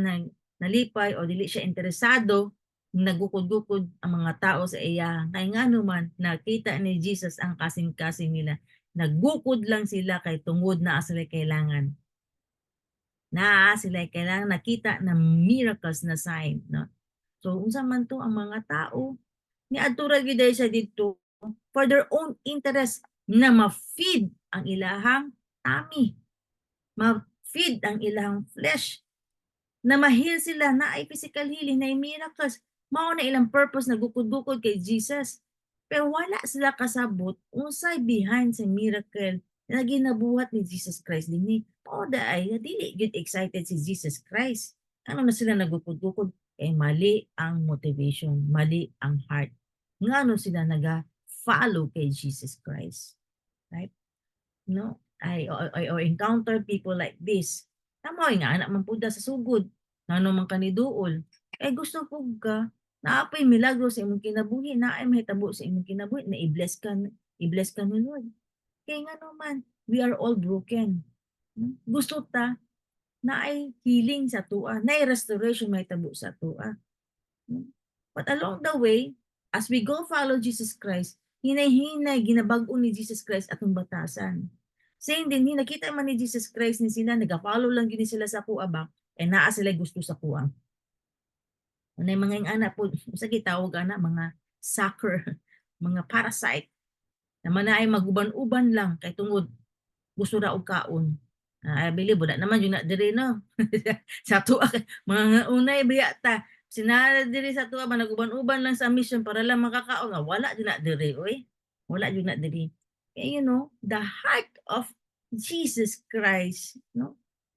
nalipay o dili siya interesado nagukod-gukod ang mga tao sa iya. Kay nga naman, nakita ni Jesus ang kasing-kasing nila. Naggukod lang sila kay tungod na sila kailangan. Sila kailangan nakita ng miracles na sign. No? So, unsa man to ang mga tao, niadtura gid siya dito for their own interest na ma-feed ang ilahang tummy. Ma-feed ang ilahang flesh. Na ma-heal sila, na ay physical healing, na ay miracles. Mao na ilang purpose na gukod-gukod kay Jesus. Pero wala sila kasabot unsay behind sa miracle na ginabuhat ni Jesus Christ dinhi. Mao ay dili gid excited si Jesus Christ. Ano na sila nagukod-gukod? Mali ang motivation, mali ang heart. Ngano sila naga-follow kay Jesus Christ? Right? No? I encounter people like this. Tama nga anak man pud sa sugod. Ngano man kaniduol. Gusto pug ka naapay milagro sa imong kinabuhi, naay mahitabo sa imong kinabuhi na i-bless ka ni Lord. Kay nga naman, we are all broken. Gusto ta na ay healing sa tua, na ay restoration mahitabo sa tua. But along the way, as we go follow Jesus Christ, hinay-hinay ginabag-o ni Jesus Christ atong batasan. Saying din, nakita man ni Jesus Christ ni sila, nag-follow lang gini sila sa kuha ba, naa sila gusto sa kuha. Ano yung mga anak po, sa gitawag anak, mga sucker, mga parasite, naman na ay maguban-uban lang, kay tungod, gusto na og kaon. I believe, wala naman yung na diri, no? Sa tuwa, mga unay biya ta, sinara diri sa tuwa, naguban-uban lang sa mission para lang makakaon. Wala din na diri, oy. Wala din na diri. You know, the heart of Jesus Christ, no?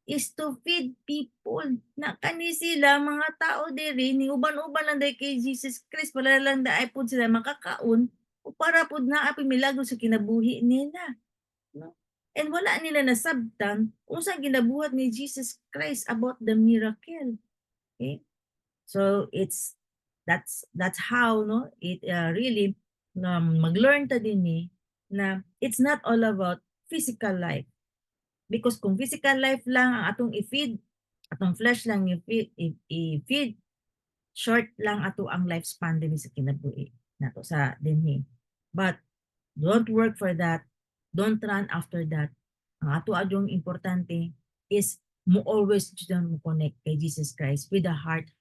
Is to feed people. Na kani sila mga tao diri ni uban-uban lang dai kay Jesus Christ para lang daay pud sila makakaon o para pud naa pay milagro sa kinabuhi nila, no? And wala nila nasabtan unsa ginabuhat ni Jesus Christ about the miracle. Okay? So that's how no it really mag-learn ta dinhi na it's not all about physical life. Because kung physical life lang ang atong i-feed, atong flesh lang i-feed, short lang ato ang lifespan din sa kinabuhi nato sa dinhi. But don't work for that. Don't run after that. Ang ato adong importante is mo always mo connect kay Jesus Christ with the heart,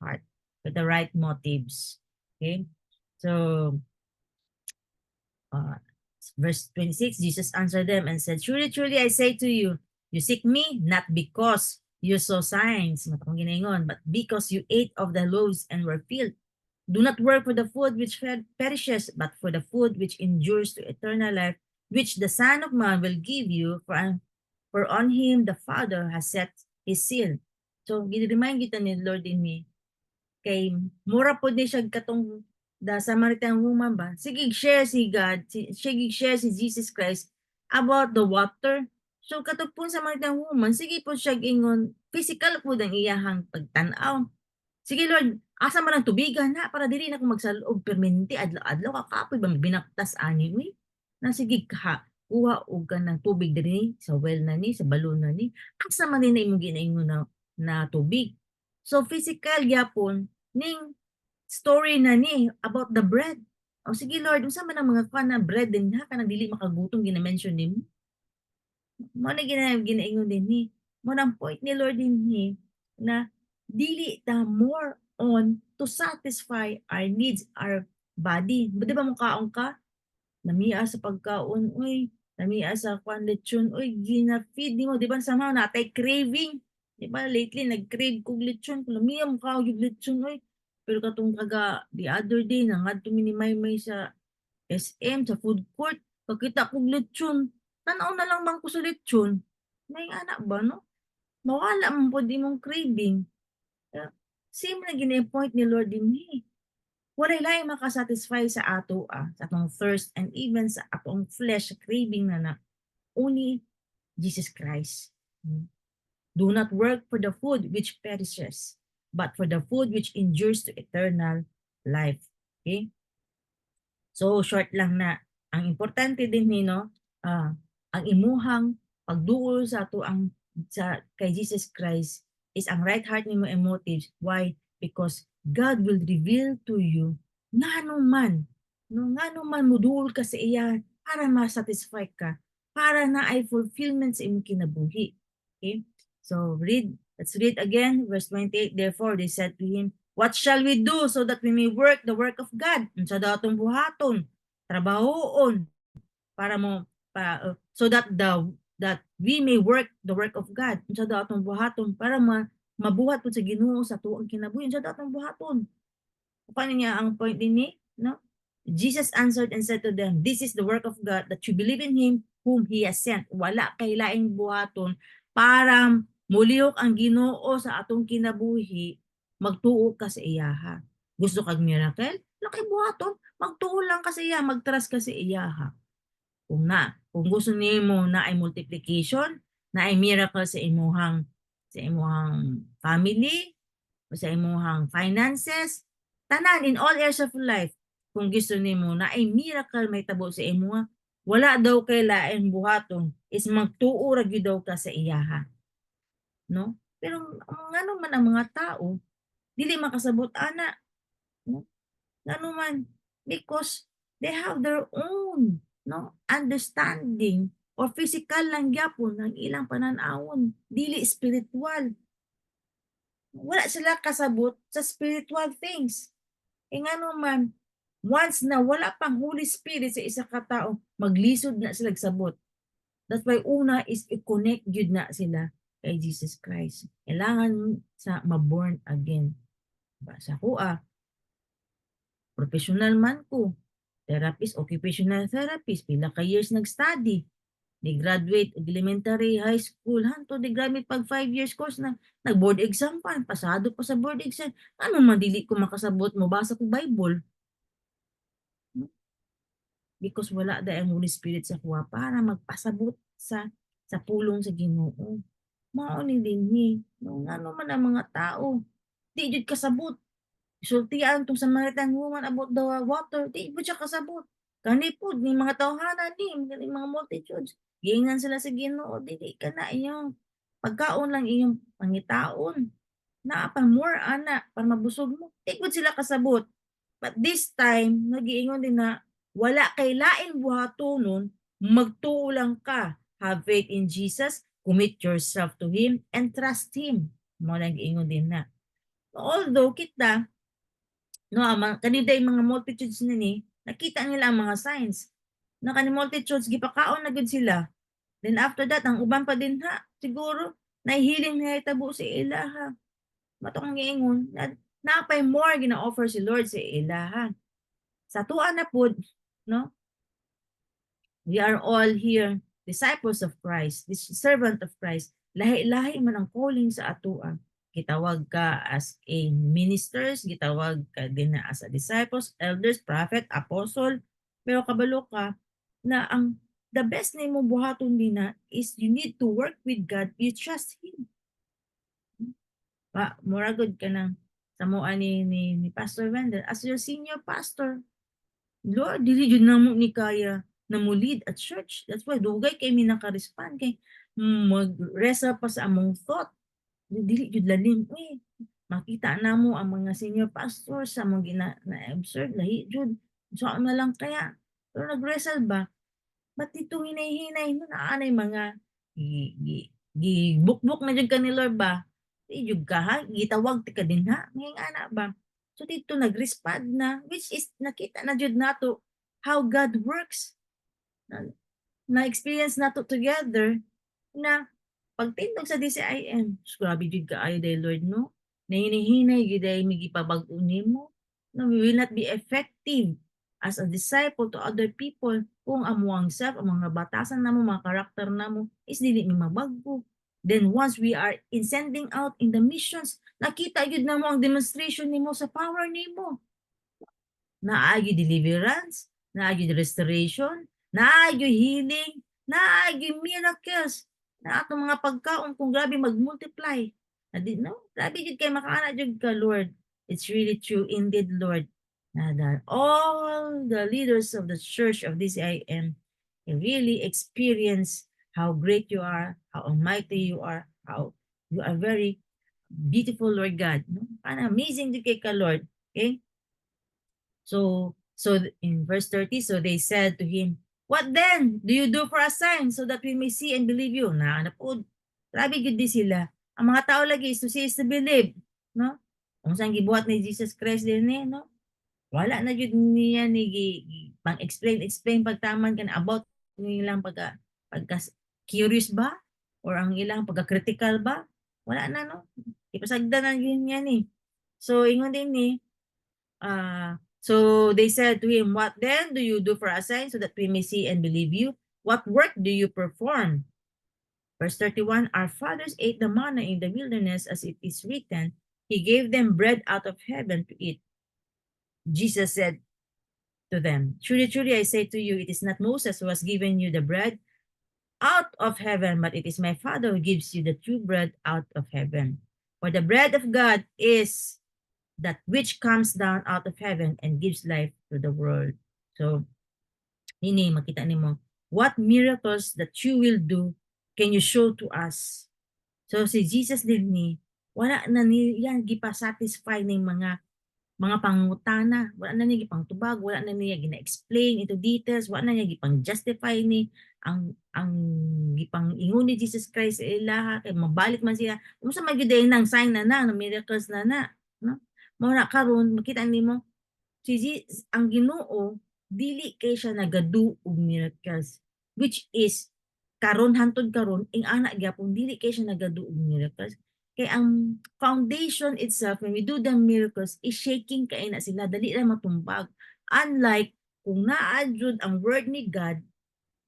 with the right motives. Okay? So, verse 26, Jesus answered them and said, "Truly, truly, I say to you, You seek me not because you saw signs, matang ginaingon, but because you ate of the loaves and were filled. Do not work for the food which perishes, but for the food which endures to eternal life, which the Son of Man will give you, for on him the Father has set his seal. So, gini-remind kita ni Lord in me, kay mura po ni siya katong the Samaritan woman ba? Sige, share si God, sige, share si Jesus Christ about the water. So, katong po Samaritan woman, sige po siya ingon, physical po ng iyahang pagtanaw. Sige Lord, asa man ang tubigan na para dili na ko magsaloob permanente adlaw-adlaw kakapoy ba binaktas ani mi. Na sige ka kuha og kanang tubig diri sa well na ni sa balon na ni. Asa man ni imong ginaingon na tubig. So physical gyapon ning story na ni about the bread. O sige Lord, unsa man ang mga kan na bread din ha kanang dili makagutom gina-mention nimo. Mo na ginaingon din ni. Mo nang point ni Lord din ni na dili ta more on to satisfy our needs, our body. Di ba mukhaon ka? Namia sa pagkaon, uy, namia sa kwan lechon, uy, gina-feed mo, di ba somehow natay craving. Di ba lately nag-crave kog lechon, namia mukha og lechon, uy. Pero katong kaga the other day nangadto mi ni Maymay sa SM sa food court, pagkita kog lechon, tanaw na lang man ko sa lechon. May anak ba no? Mawala man pod imong craving. Same na gina-point ni Lord din ni. Walay laing makasatisfy sa ato sa atong thirst and even sa atong flesh craving na only Jesus Christ. Do not work for the food which perishes, but for the food which endures to eternal life. Okay? So short lang na. Ang importante din ni ang imuhang pagduol sa ato ang sa kay Jesus Christ is ang right heart nimo and motives. Why? Because God will reveal to you ngano man muduol ka sa iya para ma-satisfy ka, para na ay fulfillment sa imong kinabuhi. Okay? So let's read again verse 28. Therefore they said to him, what shall we do so that we may work the work of God? Unsa daw atong buhaton, trabahoon para so that we may work the work of God. Unsa daw atong buhaton para mabuhat pud sa Ginoo sa tuong kinabuhi. Unsa daw atong buhaton? Paano niya ang point din ni? No? Jesus answered and said to them, this is the work of God, that you believe in Him whom He has sent. Wala kay laing buhaton para mulihok ang Ginoo sa atong kinabuhi, magtuo ka sa iyaha. Gusto kag miracle? Laki buhaton, magtuo lang ka sa iya, magtrust ka sa iyaha. Kung gusto nimo na ay multiplication, na ay miracle sa imuhang family, o sa imuhang finances, tanan in all areas of life. Kung gusto nimo na ay miracle may tabo sa imuha, wala daw kay lain buhaton is magtuo ra gyud daw ka sa iyaha. No? Pero ngano man ang mga tao dili makasabot ana, no? Ngano man because they have their own understanding or physical lang gyapon ang ilang pananawon, dili spiritual. Wala sila kasabot sa spiritual things. Ngano man once na wala pang Holy Spirit sa isa ka tawo, maglisod na sila sabot. That's why una is i-connect gyud na sila kay Jesus Christ. Kailangan sa ma-born again. Sa kuha, professional man ko, therapist, occupational therapist, pila ka years nag-study, di-graduate elementary, high school, hanto di-graduate pag 5 years course na, nag-board exam pa, pasado pa sa board exam. Ano man dili ko makasabot mo, basa ko Bible. Because wala da ang Holy Spirit sa kuha para magpasabot sa pulong sa Ginoo. Mao ni dinhi, ngano man ang mga tao, di jud kasabot. Sultian tong Samaritan woman about the water, di po siya kasabot. Kani po, ni mga tawhanan ni mga multitudes. Giingan sila sa Ginoo, dili ka na iyong pagkaon lang iyong pangitaon. Naapa more ana para mabusog mo. Di po sila kasabot. But this time, nagiingon din na wala kay lain buhatonon, magtuo lang ka. Have faith in Jesus, commit yourself to Him, and trust Him. Mo lang giingon din na. Although kita, kanida yung mga multitudes nini, nakita nila ang mga signs. Na kani multitudes, gipakaon na gud sila. Then after that, ang uban pa din ha, siguro, nahihiling na itabo si ilaha. Matong giingon, napay more gina-offer si Lord sa ilaha. Sa tuwa na pud, no? We are all here, disciples of Christ, this servant of Christ. Lahi-lahi man ang calling sa atuan. Gitawag ka as a ministers, gitawag ka din na as a disciples, elders, prophet, apostle. Pero kabalo ka na ang the best na mo buhaton din na is you need to work with God, you trust Him. Mura good ka ng samoa ni Pastor Wendell as your senior pastor. Lord, dili jud namo ni kaya na mo lead at church. That's why dugay kay mi naka-respond kay mag-resa pa sa among thought. Dili jud lalim makita namo ang mga senior pastors sa mga na-observe lahi jud. So na lang kaya pero nag-resal ba? Ba't dito hinay-hinay no naanay mga gibukbuk na jud ka ni Lord ba? Di jud ka ha, gitawag ti ka din ha. Ngayong ana ba? So dito nag-respond na which is nakita na jud nato how God works. Na-experience nato together na pagtindog sa DCIM, grabe jud kaayo day Lord no. Nahinihinay jud ay migipabag-o nimo. No, we will not be effective as a disciple to other people kung amuang self, ang mga batasan namo, mga karakter namo is dili mi mabaggo. Then once we are in sending out in the missions, nakita jud namo ang demonstration nimo sa power nimo. Naagi deliverance, naagi restoration, naagi healing, naagi miracles, na atong mga pagkaon kung grabe mag-multiply. No? Grabe jud kay makaana jud ka Lord. It's really true indeed Lord. That all the leaders of the church of DCIM really experience how great you are, how almighty you are, how you are very beautiful, Lord God. No? Amazing jud kay ka Lord. Okay? So in verse 30, so they said to him, "What then do you do for a sign so that we may see and believe you?" Na napod. Grabe gid sila. Ang mga tao lagi is to see is to believe, no? Kung saan gibuhat ni Jesus Christ din no? Wala na jud niya ni pang explain pagtaman kan about nilang pagka curious ba or ang ilang pagka-critical ba? Wala na no. Ipasagda na niya ni. So ingon din ni so they said to him, "What then do you do for a sign so that we may see and believe you? What work do you perform?" Verse 31, "Our fathers ate the manna in the wilderness, as it is written, He gave them bread out of heaven to eat." Jesus said to them, "Truly, truly, I say to you, it is not Moses who has given you the bread out of heaven, but it is my Father who gives you the true bread out of heaven. For the bread of God is that which comes down out of heaven and gives life to the world." So, ini makita nimo, what miracles that you will do can you show to us? So si Jesus din ni wala na niya gipa-satisfy ning mga pangutana, wala na niya gipangtubag, wala na niya gina-explain into details, wala na niya gipang-justify ni ang gipang-ingon ni Jesus Christ sa ilaha kay mabalik man siya unsa man gyud nang sign na miracles na no? Mao na karon makita nimo ang Ginoo dili kay siya nagadu og miracles which is karon hantod karon ing ana gyapon dili kay siya nagadu og miracles kay ang foundation itself when we do the miracles is shaking kay na sila dali ra matumbag unlike kung naa jud ang word ni God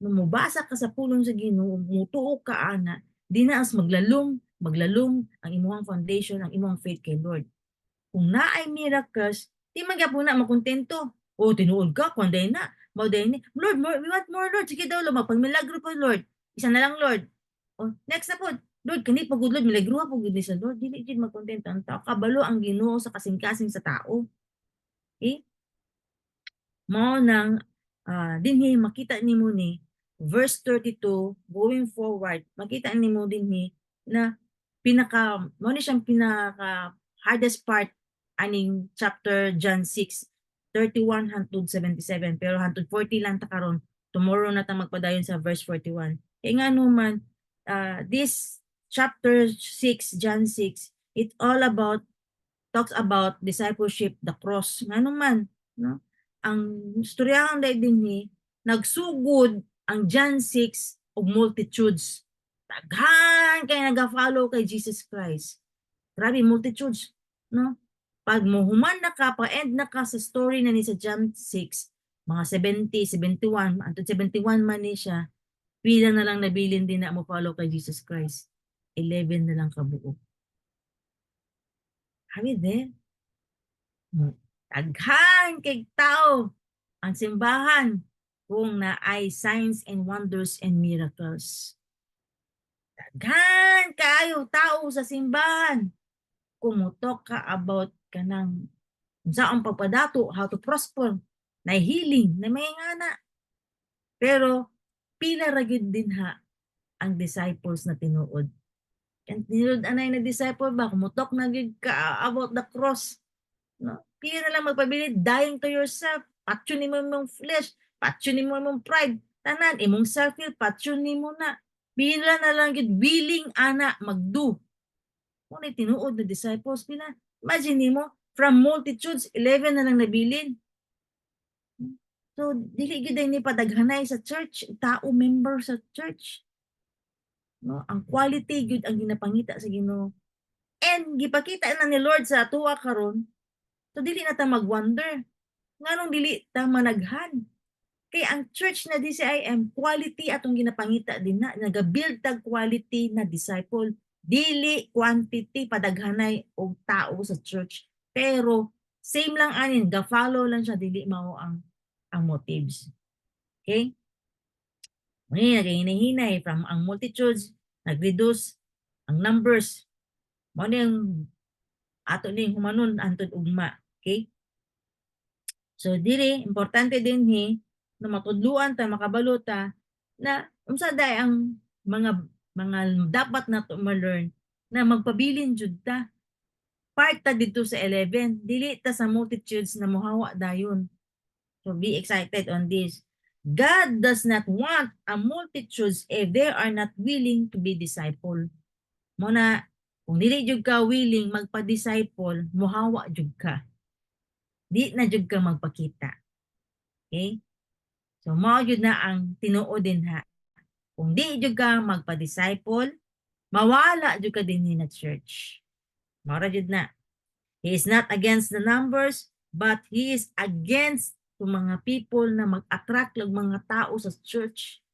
nung mubasa ka sa pulong sa Ginoo mutuo ka ana di na as maglalong ang imong foundation ang imong faith kay Lord. Kung naay miracles di man gyapon na makontento. O tinuod ka kun day na mao day ni Lord more, we want more Lord sige daw magpagmilagro po Lord isa na lang Lord. O next na pod Lord kani pagud Lord milagro po gid sa Lord dili gid magkontento ang tao kabalo ang Ginoo sa kasing-kasing sa tao. Okay? Mao nang dinhi makita nimo ni verse 32 going forward makita nimo dinhi na mao ni siyang pinaka hardest part aning chapter John 6:31 hangtod 77 pero hangtod 40 lang ta karon tomorrow na ta magpadayon sa verse 41 kay ngano man this chapter 6 John 6 it all about talks about discipleship the cross ngano man no ang istoryahan day dinhi nagsugod ang John 6 og multitudes. Daghan kay naga-follow kay Jesus Christ. Grabe, multitudes, no? Pag mohuman na ka, pa-end na ka sa story na ni sa John 6, mga 70, 71, antod 71 man ni siya, pila na lang nabilin din na mo follow kay Jesus Christ. 11 na lang kabuo. Habi din. Daghan kay tao ang simbahan kung na ay signs and wonders and miracles. Daghan kayo tao sa simbahan. Kumutok ka about kanang saan pagpadato, how to prosper, na healing, na may ngana. Pero pila ra gyud din ha ang disciples na tinuod. And tinuod anay na disciple ba kumutok na gyud ka about the cross. No? Pila na lang magpabilid, dying to yourself, patyon nimo imong flesh, patyon nimo imong pride, tanan imong self-will, patyon nimo na. Pila na lang gyud willing ana magdo. Kung tinuod na disciples, pila. Imagine mo, from multitudes, 11 na lang nabilin. So, dili gid ni padaghanay sa church, tao member sa church. No, ang quality gyud ang ginapangita sa Ginoo. And gipakita na ni Lord sa atuwa karon. So dili na ta mag-wonder. Nganong dili ta managhan? Kay ang church na DCIM quality atong ginapangita din na nagabuild tag quality na disciple, dili quantity padaghanay og tao sa church. Pero same lang anin, ga-follow lang siya, dili mao ang motives. Okay? Ngayon, naghihinay from ang multitudes, nag-reduce ang numbers. Mo yung ato ning humanon antod ugma. Okay? So dili importante din na matudluan ta, makabaluta na unsa day ang mga dapat nato ma-learn na magpabilin jud ta. Part ta dito sa 11, dili ta sa multitudes na mohawa dayon. So be excited on this. God does not want a multitudes if they are not willing to be disciple. Muna, kung dili jud ka willing magpa-disciple, mohawa jud ka. Di na jud ka magpakita. Okay? So mao jud na ang tinuod din ha. Kung di jud ka magpa-disciple, mawala jud ka din na church. Mao jud na. He is not against the numbers, but he is against yung mga people na mag-attract lang mga tao sa church.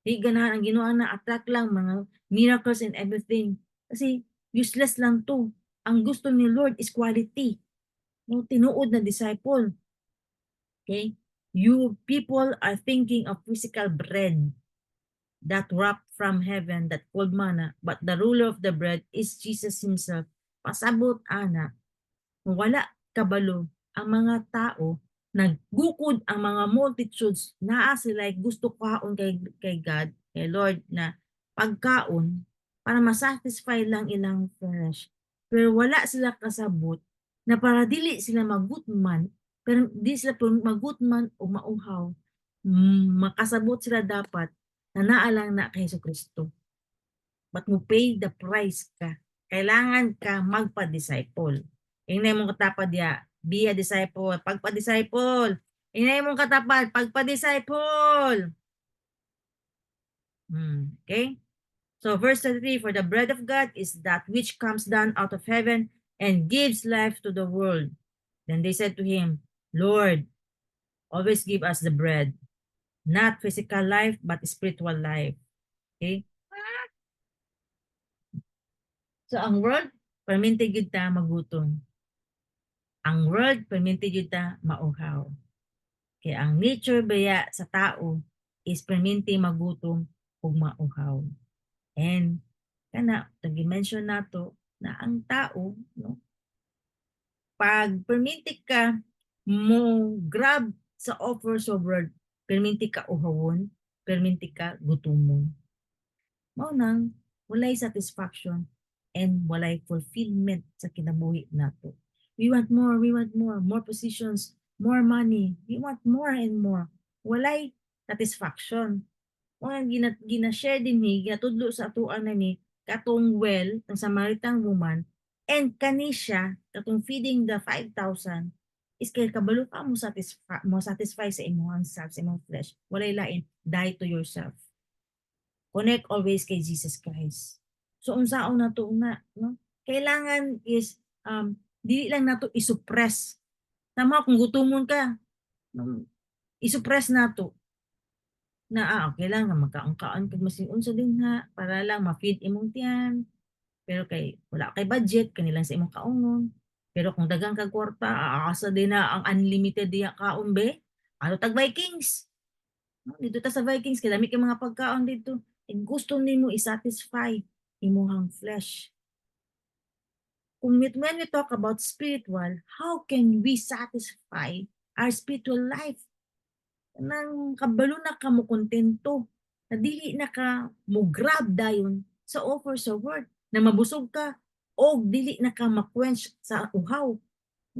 Di ganahan ang Ginoo na attract lang mga miracles and everything. Kasi useless lang to. Ang gusto ni Lord is quality. No, tinuod na disciple. Okay? You people are thinking of physical bread that dropped from heaven, that called manna, but the ruler of the bread is Jesus himself. Pasabot ana, wala kabalo ang mga tao, naggukod ang mga multitudes, naa sila gusto kaon kay God, kay Lord, na pagkaon para masatisfy lang ilang flesh. Pero wala sila kasabot na para dili sila magutman, pero di sila magutman o mauhaw, makasabot sila dapat na naalang na kay Jesucristo. But mo pay the price ka. Kailangan ka magpa-disciple. Ingay mong katapad ya, be a disciple, pagpa-disciple. Ingay mong katapad, pagpa-disciple. Okay? So verse 33, for the bread of God is that which comes down out of heaven and gives life to the world. Then they said to him, Lord, always give us the bread, not physical life, but spiritual life. Okay? So ang world, perminti gid ta magutom. Ang world, perminti gid ta mauhaw. Kaya ang nature baya sa tao is perminti magutom ug mauhaw. And kana tagi-mention nato na ang tao, no, pag perminti ka mo grab sa offers of world, perminti ka uhawon, perminti ka gutumon. Mao nang walay satisfaction and walay fulfillment sa kinabuhi nato. We want more positions, more money. We want more and more. Walay satisfaction. Kung gina-share din ni, ginatudlo sa atuan na ni, katong well, ng Samaritan woman, and kanisya, katong feeding the 5,000, is kaya kabalo ka mo satisfy sa imong self, sa imong flesh. Walay lain, die to yourself. connect always kay Jesus Christ. So unsaon na to una, no? Kailangan is dili lang nato isuppress. Tama kung gutomon ka, isuppress nato na okay lang na magkaon-kaon kag masin unsa din ha para lang ma-feed imong tiyan. Pero kay wala kay budget kanilang sa imong kaonon. Pero kung daghang kag kwarta, aasa din na ang unlimited diha kaon be. Ano tag Vikings? No, dito ta sa Vikings kay dami kay mga pagkaon dito. And gusto nimo i-satisfy imong flesh. When we talk about spiritual, how can we satisfy our spiritual life? Nang kabalo na ka mo kontento, na dili na ka mo grab dayon sa offer sa word, na mabusog ka, o dili na ka ma-quench sa uhaw.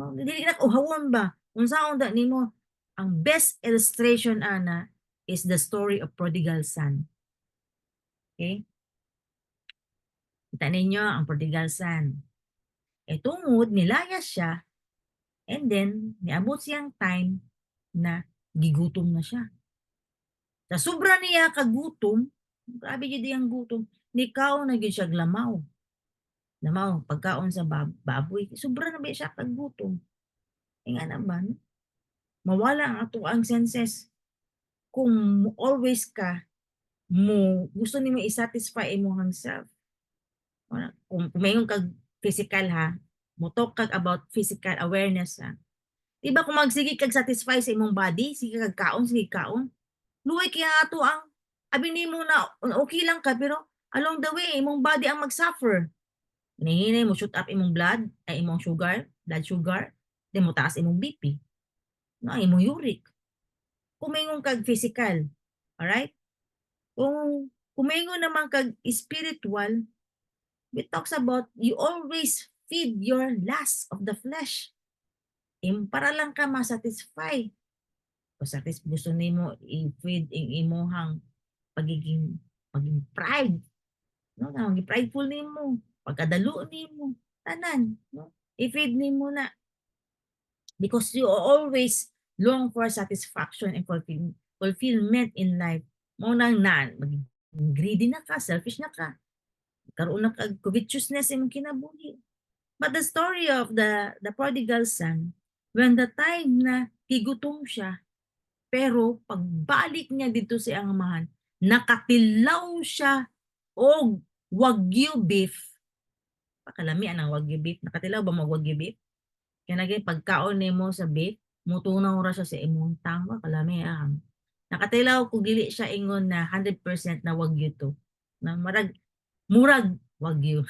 No? Dili na ka uhawon ba? Unsaon da nimo, ang best illustration ana is the story of prodigal son. Okay? Kita ninyo ang prodigal son. Tungod nilayas siya, and then niabot siyang time na gigutom na siya. Sa sobra niya kagutom, grabe gyud ang gutom, nikaw na gyud siya lamaw. Lamaw pagkaon sa baboy, sobra na ba siya kagutom. Nga naman, mawala ang ato ang senses. Kung always ka mo gusto nimo i-satisfy imong self. Kung mayon kag physical ha, mutok kag about physical awareness ha. Diba kung magsige kag satisfy sa imong body, sige kag kaon, sige kaon. Luoy kaya ato ang abi nimo na okay lang ka pero along the way imong body ang mag-suffer. Hinahinay mo shoot up imong blood, ay imong blood sugar, then mo taas imong BP. No, imong uric. Kumingon kag physical. Alright? Kung kumingon naman kag spiritual, we talks about you always feed your lust of the flesh. Para lang ka masatisfy. Gusto nimo i-feed ang imuhang pagiging pride. No, maging prideful nimo, pagkadalo nimo, tanan, no? I-feed nimo na. Because you always long for satisfaction and fulfillment in life. Mo nang maging greedy na ka, selfish na ka. Karoon na kag covetousness imong kinabuhi. But the story of the prodigal son, when the time na gigutom siya, pero pagbalik niya dito sa iyang amahan, nakatilaw siya og wagyu beef. Pakalami ang wagyu beef. Nakatilaw ba wagyu beef? Kaya naging pagkaon nimo sa beef, mutunaw ra siya sa imong tangwa. Kalami nakatilaw kung dili siya ingon na 100% na wagyu to. Na murag wagyu.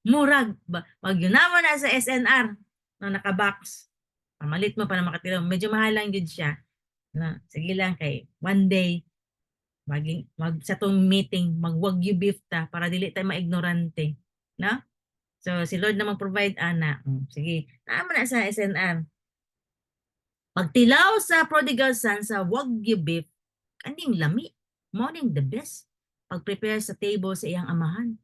Murag ba? Wagyu naman na sa SNR na nakabox. Pamalit mo para makatilaw. Medyo mahal lang yun siya. Na, sige lang kay one day sa tong meeting magwagyu beef ta para dili tayo maignorante. No? So si Lord na mag-provide ana. Sige. Tama na sa SNR. Pagtilaw sa prodigal son sa wagyu beef, kaning lami. Morning the best. Pag-prepare sa table sa iyang amahan.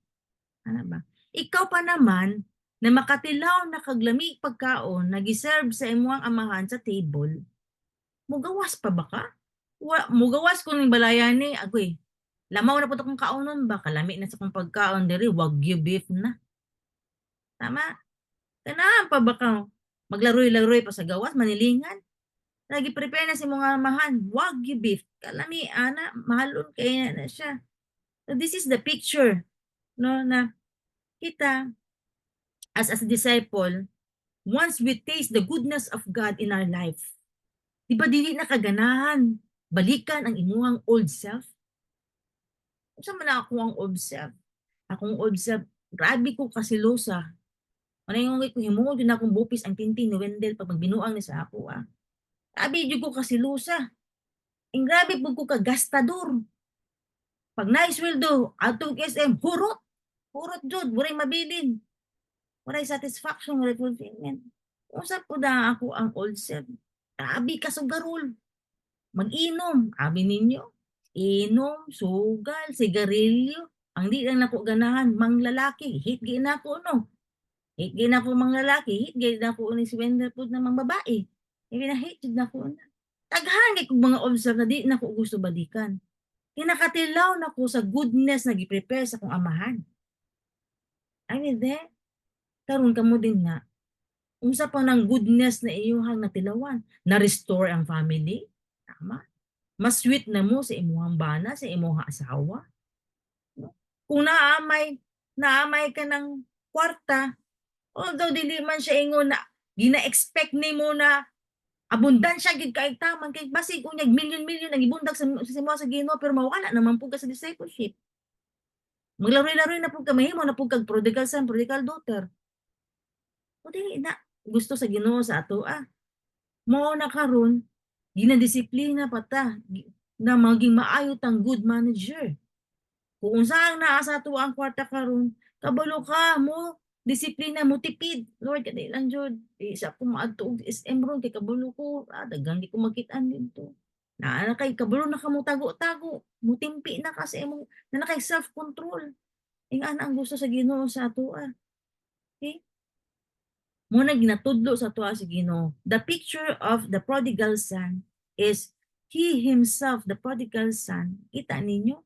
Ano ba? Ikaw pa naman, na makatilaw na kaglami pagkaon, nagiserve sa imuang amahan sa table, mugawas pa ba ka? Mugawas kung yung balayan ni, agoy, lamaw na po kong kaonon ba? Kalami na sa kong pagkaon, diri, wagyu beef na. Tama? Kanaan pa ba ka? Maglaroy-laroy pa sa gawas, manilingan? Lagi prepare na si mga amahan, wagyu beef. Kalami, ana, mahalon kaya na siya. So this is the picture, no, na kita as a disciple, once we taste the goodness of God in our life, di ba dili na kaganahan balikan ang imuhang old self? Unsa man ako ang old self? Akong old self, grabe ko kasilosa. Manayong ko himuod yun akong bupis ang tintin ni Wendell pag magbinuang ni sa ako. Grabe yun ko kasilosa. Ang grabe po ko kagastador. Pag naisweldo, atong SM, hurot. Hurot jud, waray mabilin. Waray satisfaction, waray fulfillment. Usap po na ako ang old self. Grabe ka sugarol. Mag-inom, abi ninyo. Inom, sugal, sigarilyo. Ang di lang nako ganahan, mang lalaki. Hit gay na ako, no? Hit gay na ako mang lalaki. Hit gay na ako ni si Wender po na mang babae. Hindi na hit na ako na. Taghan kay kong mga old self na di na ko gusto balikan. Kinakatilaw na ko sa goodness na gi-prepare sa akong amahan. I mean, karon kamo din nga, unsa pa ng goodness na iyuhang natilawan, na-restore ang family, tama? Mas sweet na mo sa imuhang bana, sa imuhang asawa. No? Kung naamay ka ng kwarta, although dili man siya ingon na gina-expect nimo na abundansya gid kay taman kay basig unyag milyon-milyon ang ibundag sa Ginoo pero mawala naman pud ka sa discipleship. Maglaroy-laroy na pud ka, mahimo na pud kag prodigal son, prodigal daughter. O dili na gusto sa Ginoo sa atoa. Mao na karon ginadisiplina pa ta na maging maayo tang good manager. Kung unsang naa sa ato ang kwarta karon, kabalo ka mo, disiplina mo tipid. Lord, kadi lang jud. Isa ko maadto og SM ron kay kabalo ko, daghang di ko makit-an dito. Na kay kabalo na ka mo tago-tago, mutimpi na ka sa imong na kay self-control. Ingana ang gusto sa Ginoo sa atoa. Okay? Mo na ginatudlo sa atoa sa Ginoo. The picture of the prodigal son is he himself, the prodigal son. Kita ninyo?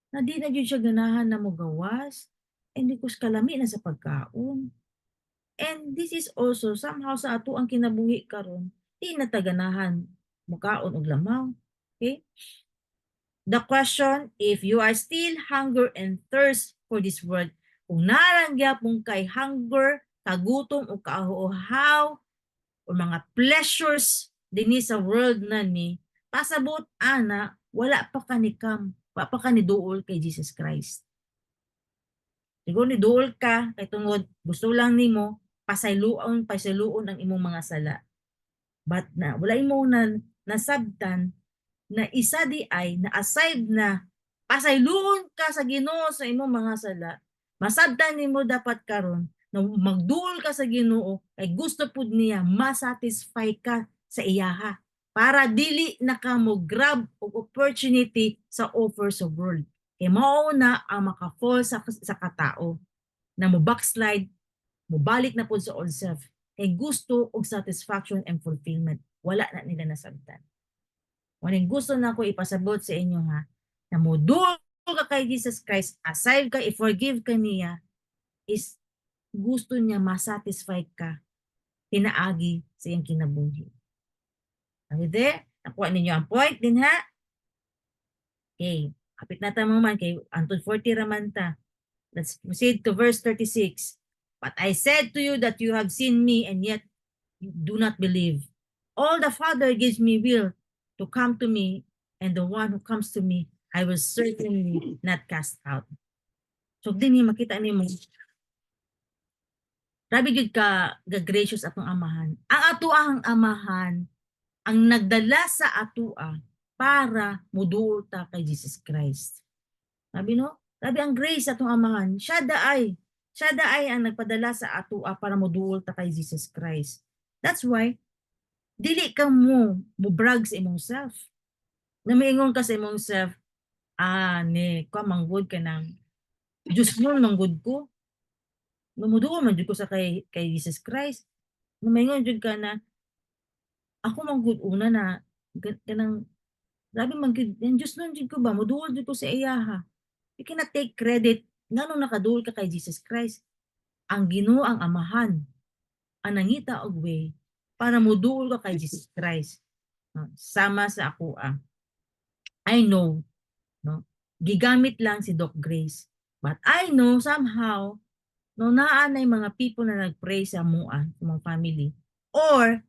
Na di na jud siya ganahan na mogawas, and di kus kalami na sa pagkaon. And this is also somehow sa ato ang kinabuhi karon, di na ta ganahan mokaon og lamaw. Okay? The question, if you are still hunger and thirst for this world, kung narangya mong kay hunger, kagutom o kauhaw o mga pleasures dinhi sa world na ni, pasabot ana, wala pa ka ni duol kay Jesus Christ. Siguro ni duol ka kay tungod gusto lang nimo pasayloon ang imong mga sala. But na wala imo na nasabtan na isa di ay na aside na pasayloon ka sa Ginoo sa imong mga sala, masabtan nimo dapat karon na magduol ka sa Ginoo kay gusto pud niya masatisfy ka sa iyaha para dili na ka mo grab og opportunity sa offer sa world. Kay mao na ang maka-fall sa katao na mo backslide, mo balik na pud sa old self. Kay gusto og satisfaction and fulfillment. Wala na nila nasabtan. Waning gusto na ko ipasabot sa inyo ha, na modul ka kay Jesus Christ, aside ka, i-forgive ka niya, is gusto niya masatisfy ka, pinaagi sa iyang kinabuhi. Okay, nakuha ninyo ang point din ha? Okay, kapit na tamo man, kay Antod 40 raman ta. Let's proceed to verse 36. But I said to you that you have seen me and yet you do not believe. All the Father gives me will to come to me, and the one who comes to me, I will certainly not cast out. So din makita nimo. Grabe jud ka gracious atong amahan. Ang atuang amahan ang nagdala sa atua para muduol ta kay Jesus Christ. Sabi no? Sabi ang grace atong amahan, siya daay ang nagpadala sa atua para muduol ta kay Jesus Christ. That's why dili ka mo brag sa imong self. Na maingon ka sa imong self, ni ko manggod ka nang Diyos mo manggod ko. Numuduol man jud ko sa kay Jesus Christ. Na maingon jud ka na ako manggod una na kanang grabe man gid ang Diyos nun jud ko ba muduol jud ko sa iyaha. You cannot take credit nganong nakaduol ka kay Jesus Christ. Ang Ginoo ang amahan ang nangita og way para muduol ka kay Jesus Christ. Sama sa ako I know, no? Gigamit lang si Doc Grace. But I know somehow, no, naanay mga people na nagpray sa mua, sa mga family. Or,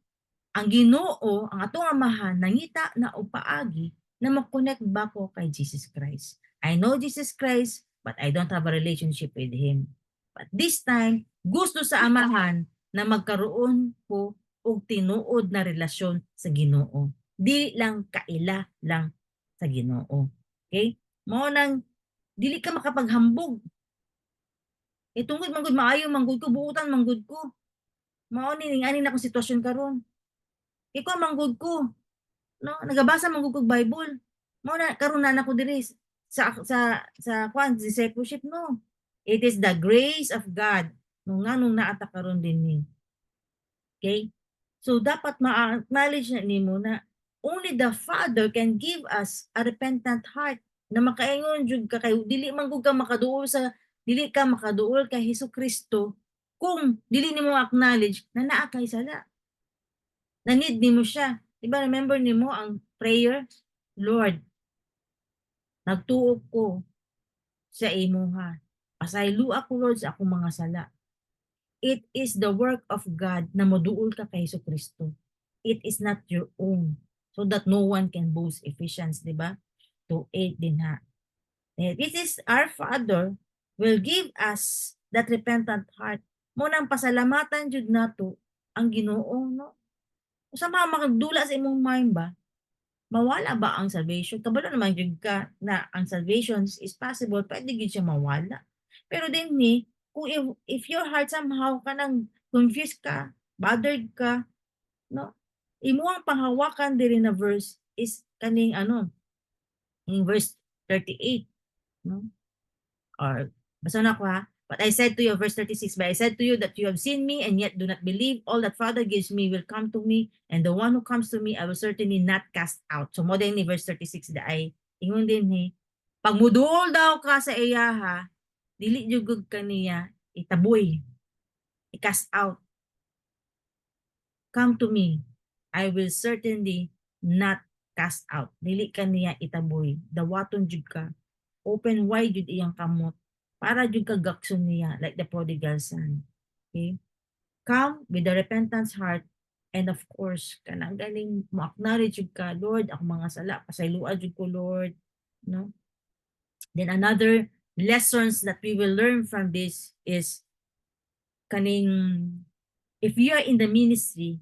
ang Ginoo, ang atong amahan, nangita na o paagi na mag-connect ba ko kay Jesus Christ. I know Jesus Christ, but I don't have a relationship with Him. But this time, gusto sa amahan na magkaroon ko og tinuod na relasyon sa Ginoo. Di lang kaila lang sa Ginoo. Okay? Mao nang dili ka makapaghambog. Tungod manggod maayo manggod ko buutan manggod ko. Mao ni ani na kong sitwasyon karon. Ikaw manggod ko. No, nagabasa manggod ko Bible. Mao na karon na nako diri sa kwan discipleship no. It is the grace of God no nganong naata karon din ni. Okay? So dapat ma-acknowledge na nimo na only the Father can give us a repentant heart. na makaingon jud ka kay dili man gud ka makaduol kay Hesukristo kung dili nimo acknowledge na naa kay sala. Na need nimo siya. Diba remember nimo ang prayer? Lord, nagtuo ko sa imuha. Pasaylo ako Lord sa akong mga sala. It is the work of God na moduol ka kay Hesukristo. It is not your own. So that no one can boast. Ephesians, di ba? 2:8 din ha. It is our Father will give us that repentant heart. Munang pasalamatan jud nato ang Ginoo, no? Usa makagdula sa imong mind ba? Mawala ba ang salvation? Kabalo naman jud ka na ang salvation is possible, pwede gid siya mawala. Pero din ni, kung if your heart somehow kanang confused ka, bothered ka, no? Imo ang panghawakan diri na verse is kaning in verse 38, no? Or basta na ko ha. But I said to you, verse 36, but I said to you that you have seen me and yet do not believe. All that Father gives me will come to me, and the one who comes to me I will certainly not cast out. So mo din ni verse 36 da ay ingon din ni pag mudol daw ka sa iya ha, dili jugod kaniya itaboy, i-cast out. Come to me, I will certainly not cast out. Dili kaniya itaboy. Dawaton jud ka. Open wide jud iyang kamot para jud ka gakson niya like the prodigal son. Okay? Come with a repentance heart, and of course kanang galing mo acknowledge jud ka, Lord, ako mga sala pasayloa jud ko Lord, no? Then another lessons that we will learn from this is kaning if you are in the ministry,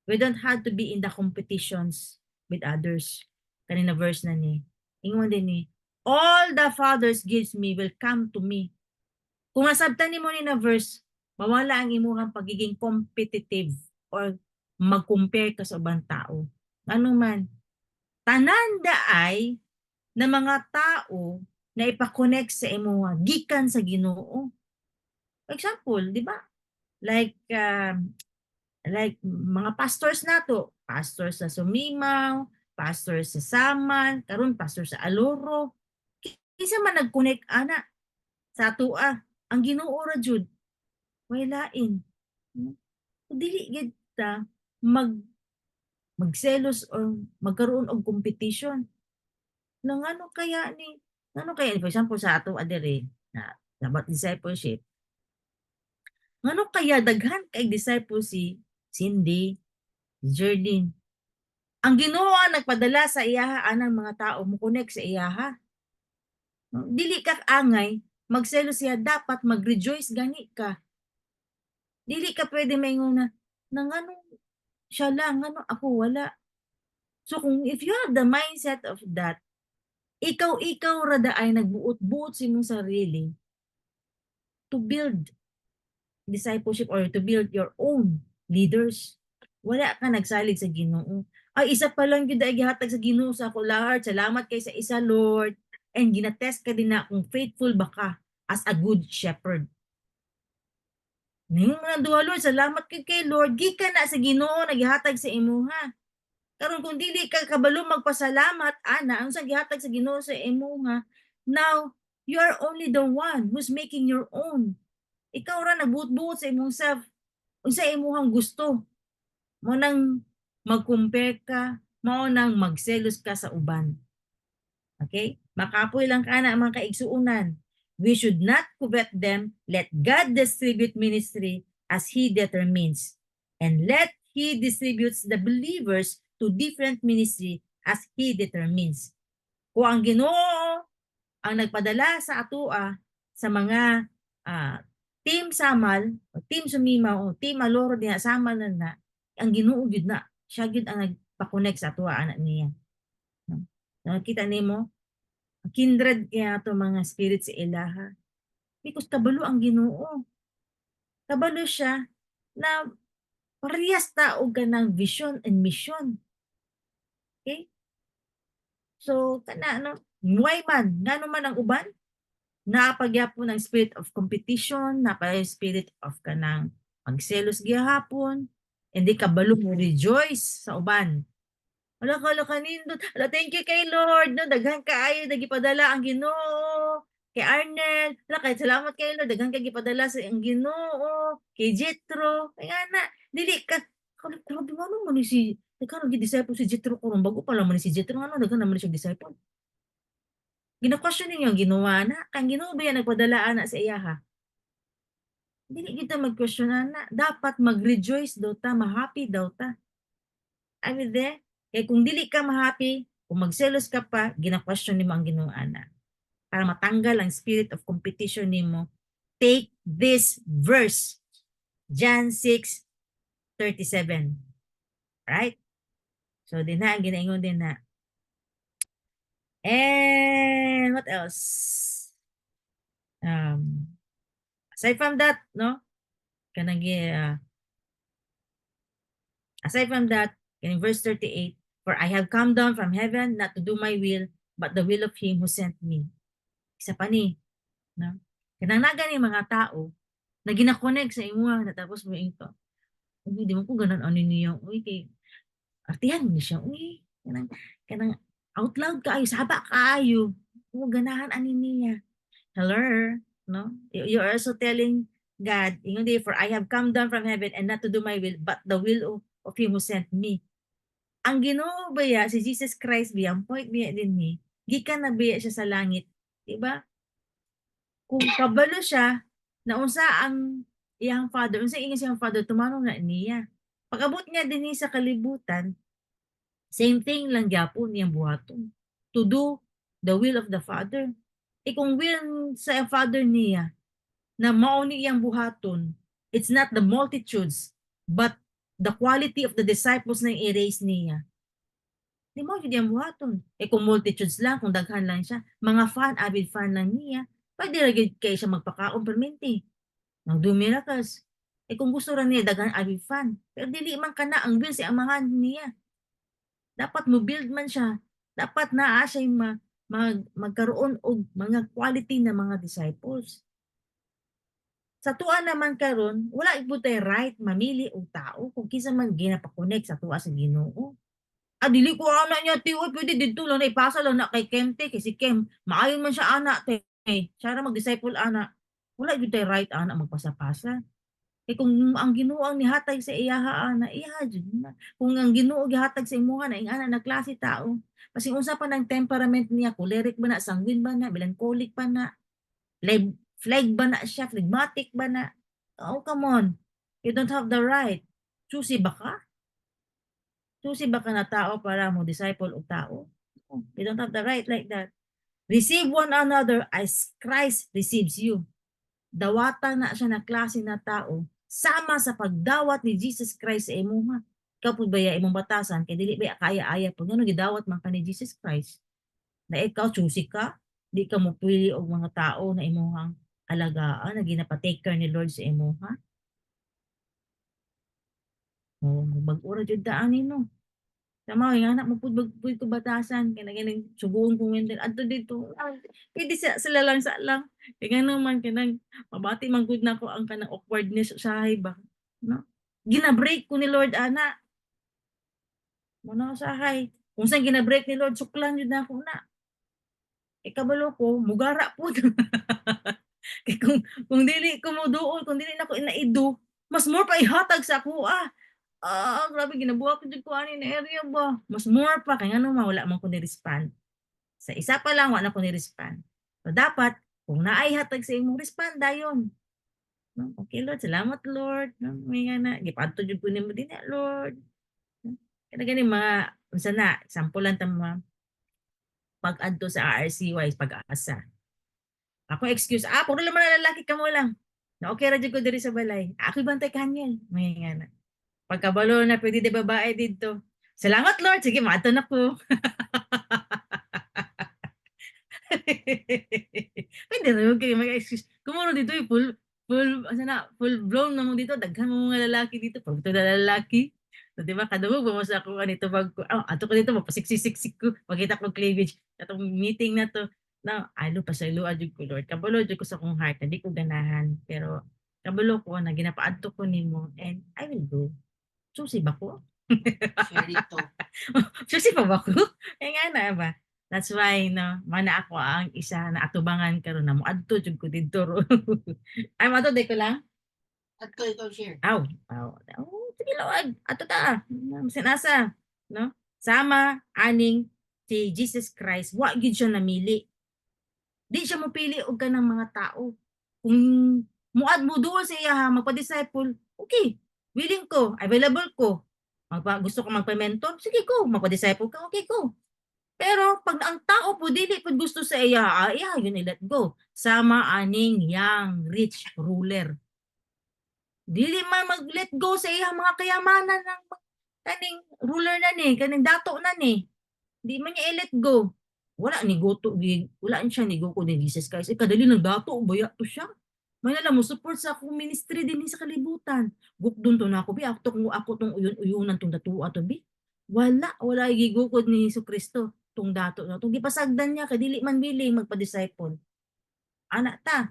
we don't have to be in the competitions with others. Kanina verse na ni. Ingon din ni, all the fathers gives me will come to me. Kung masabtan ni mo ni na verse, mawala ang imuhang pagiging competitive or mag-compare ka sa ubang tao. Ano man, tanan daay na mga tao na ipa-connect sa imuha gikan sa Ginoo. Example, di ba? Like mga pastors nato, pastor sa Sumimaw, pastor sa Saman, karon pastor sa Aloro. Kinsa man nag-connect ana sa atoa, ang Ginoo ra jud. Way lain. Dili gid ta magselos or magkaroon og competition. Nang ano kaya for example sa ato adere na about discipleship. Ngano kaya daghan kay disciple si Cindy, si Jerdin. Ang Ginoo ang nagpadala sa iyaha anang mga tao mo connect sa iyaha. Dili ka angay, magselos siya, dapat mag-rejoice gani ka. Dili ka pwede maingon na ngano siya lang, ngano ako wala. So kung if you have the mindset of that, ikaw rada ay nagbuot-buot sa imong sarili to build discipleship or to build your own leaders. Wala ka nagsalig sa Ginoo. Ay isa pa lang gyud ay gihatag sa Ginoo sa ako Lord. Salamat kay sa isa Lord. And ginatest ka din na kung faithful ba ka as a good shepherd. Ning mga duha Lord, salamat kay Lord. Gikan na sa Ginoo nagihatag sa imuha. Karon kung dili ka kabalo magpasalamat ana ang sa gihatag sa Ginoo sa imuha, now you are only the one who's making your own. Ikaw ra nagbuot-buot sa imong self unsa imong gusto. Mo nang mag-compare ka, mao nang magselos ka sa uban. Okay? Makapoy lang ka na mga kaigsuunan. We should not covet them. Let God distribute ministry as He determines. And let He distributes the believers to different ministry as He determines. Kung ang Ginoo ang nagpadala sa atoa sa mga team Samal, o team Sumimaw, o team Aloro diha Samal na ang Ginoo gyud na. Siya gyud ang nagpa-connect sa atoa anak niya. Nakita nimo? Kindred kaya to mga spirits sa ilaha. Because kabalo ang Ginoo. Kabalo siya na parehas tao ganang vision and mission. Okay? So, muway man, ngano man ang uban, napagyapon ng spirit of competition, spirit of kanang magselos gihapon, hindi kabalo mo rejoice sa uban. Wala ka kanindot. Ala, thank you kay Lord, no, daghan kaayo nagipadala ang Ginoo. Kay Arnel, ala, kahit salamat kay Lord, daghan kay gipadala sa ang Ginoo. Kay Jethro, kaya na, dili ka, grabe nga naman ni si, daghan naging disciple si Jethro karon bago pa lang man ni si Jethro, ano, daghan naman ni siya disciple. Gina-question ninyo ang Ginoo na, kang Ginoo ba yan nagpadala ana sa iya ha? Dili kita mag-question na, dapat mag-rejoice daw ta, ma-happy daw ta. I mean, kaya kung dili ka ma-happy, kung magselos ka pa, gina-question nimo ang Ginoo ana. Para matanggal ang spirit of competition nimo, take this verse, John 6:37. Right? So, din na, ang ginaingon din na. And what else? Aside from that, no? Kanang aside from that, in verse 38, for I have come down from heaven not to do my will, but the will of him who sent me. Isa pa ni, no? Kanang naga ni mga tao, na gina-connect sa imo na tapos mo ito. Uy, di mo ko ganun ano niya. Uy, kay artihan mo siya. Uy, kanang out loud kaayo, saba kaayo. Uy, ganahan ani niya. Hello, no? You are also telling God, ingon di, for I have come down from heaven and not to do my will, but the will of him who sent me. Ang Ginoo baya, si Jesus Christ biya, ang point biya din ni, gikan na biya siya sa langit. Diba? Kung kabalo siya, na unsa ang iyang father, unsa ingon siyang father, tumanong na niya. Pag-abot niya din sa kalibutan, same thing lang gyapon niyang buhaton. To do the will of the Father. Kung will sa Father niya, na mauni iyang buhaton, it's not the multitudes, but the quality of the disciples na i-raise niya. Di mo yun iyang buhaton. Kung multitudes lang, kung daghan lang siya, mga fan, avid fan lang niya, pwede rin kayo siya magpakaon perminti. Do miracles. Kung gusto rin niya, daghan avid fan. Pero dili man ka na ang will sa amahan niya. Dapat mo build man siya. Dapat naa siya magkaroon og mga quality na mga disciples. Sa tuwa naman karon, wala ibutay right mamili og tao kung kinsa man ginapakonek sa tuwa sa Ginoo. Dili ko ana niya tiyo, pwede didto lang na ipasa lang na kay Kemte, kay si Kem. Maayon man siya ana te. Siya ra mag-disciple ana. Wala ibutay right ana magpasa-pasa. Kung ang Ginoo ang nihatag sa iyaha ana, iyaha jud na. Kung ang Ginoo gihatag sa imuha na ingana na klase tao, kasi unsa pa ng temperament niya, choleric ba na, sanguine ba na, melancholic pa na, flag ba na siya, phlegmatic ba na? Oh, come on. You don't have the right. Choosy ba ka? Choosy ba ka na tao para mo disciple o tao? You don't have the right like that. Receive one another as Christ receives you. Dawatan na siya na klase na tao sama sa pagdawat ni Jesus Christ sa imuha. Kapag baya imong batasan, kay dili ba kaya-aya pag ano gidawat man ka ni Jesus Christ. Na ikaw choosy ka, di ka mo pili og mga tao na imuhang alagaan, na ginapa-take care ni Lord sa imuha. Mag-ura jud daan nino. Tama nga anak mo pud ko batasan kay naginang suguon ko men adto dito. Pwede sila lang sa lang. Kaya naman kanang mabati man gud nako ang kanang awkwardness usahay ba. No? Gina-break ko ni Lord ana. Muna usahay. Kung saan gina-break ni Lord suklan jud nako na. Kabalo ko mugara pud. Kay kung dili ko mo duol, kung dili nako inaido, mas more pa ihatag sa ako grabe ginabuhat ko jud ko ani na area ba. Mas more pa kay ngano wala man ko ni-respond. Sa isa pa lang wala ko ni-respond. So dapat kung naay hatag sa imong respond dayon. No? Okay Lord, salamat Lord. No? May nga na gipadto jud ko nimo din Lord. No? Kaya gani mga unsa na example lang ta mga pag-adto sa RRCY pag-asa. Ako excuse, puro naman na lalaki ka mo lang. Na okay ra jud ko diri sa balay. Ako bantay kanyan. May nga na. Pagkabalo na pwede di babae dito. Salamat Lord, sige maato na ko. Pwede rin kayo mag-excuse. Kumuno dito full blown na mo dito. Daghan mo mga lalaki dito. Pag ito na lalaki. So, di ba, kadungog ba mo sa ako kanito ato ko dito, mapasiksik-siksik ko. Pagkita ko cleavage. Atong meeting na to. Na, pa sa ilo, adjug ko Lord. Kabalo, adjug ko sa kong heart. Hindi ko ganahan. Pero, kabalo ko na ginapaadto ko nimo and I will go. Susi ba ko? Share dito. Susi pa ba ko? Eh nga na ba? That's why no, mana ako ang isa na atubangan karon na mo adto jud ko didto ro. Ay mo de ko lang. At ko ikaw share. Aw, aw. Oh, sige lawag. Ato ta. Sinasa, no? Sama aning si Jesus Christ, wa gyud siya namili. Di siya mopili og kanang mga tao. Kung muad mo duol sa iya ha, magpa-disciple, okay. Willing ko, available ko. Gusto ko magpa-mentor, sige ko, magpa-disciple ka, okay ko. Pero pag ang tao po dili pud gusto sa iya, iya yun i-let go. Sama aning yang rich ruler. Dili man mag-let go sa iya mga kayamanan ng kaning ruler na ni, kaning dato na ni. Di man niya i-let go. Wala siya ni Goku ni Jesus Christ. Kadali ng dato, baya to siya. May alam mo, support sa akong ministry din sa kalibutan. Gukdon to na ako, bi. Ako tong uyon-uyonan tong dato ato, bi. Wala gigukod ni Hesus Kristo tong dato na. Tong gipasagdan niya, kadili man biling magpa-disciple. Anak ta.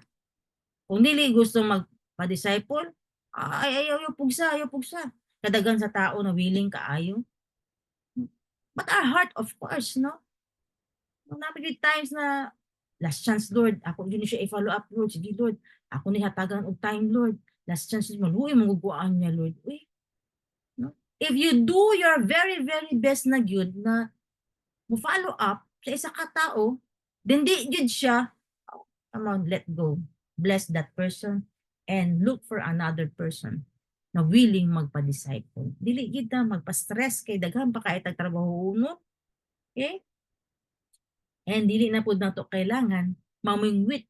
Kung dili gusto magpa-disciple, ayaw pugsa. Kadagan sa tao na willing kaayo. But our heart, of course, no? Nung napigid times na last chance, Lord. Ako yun siya i-follow up, Lord. Sige, Lord. Ako ni hatagan og time, Lord. Last chance, Lord. Uy, maguguaan niya, Lord. Uy. No? If you do your very, very best na good na mo follow up sa isa ka tao, then di good siya, come on, let go. Bless that person and look for another person na willing magpa-disciple. Dili gid na magpa-stress kay daghan pa kay tag trabaho no. Okay? And dili na pud nato kailangan mamingwit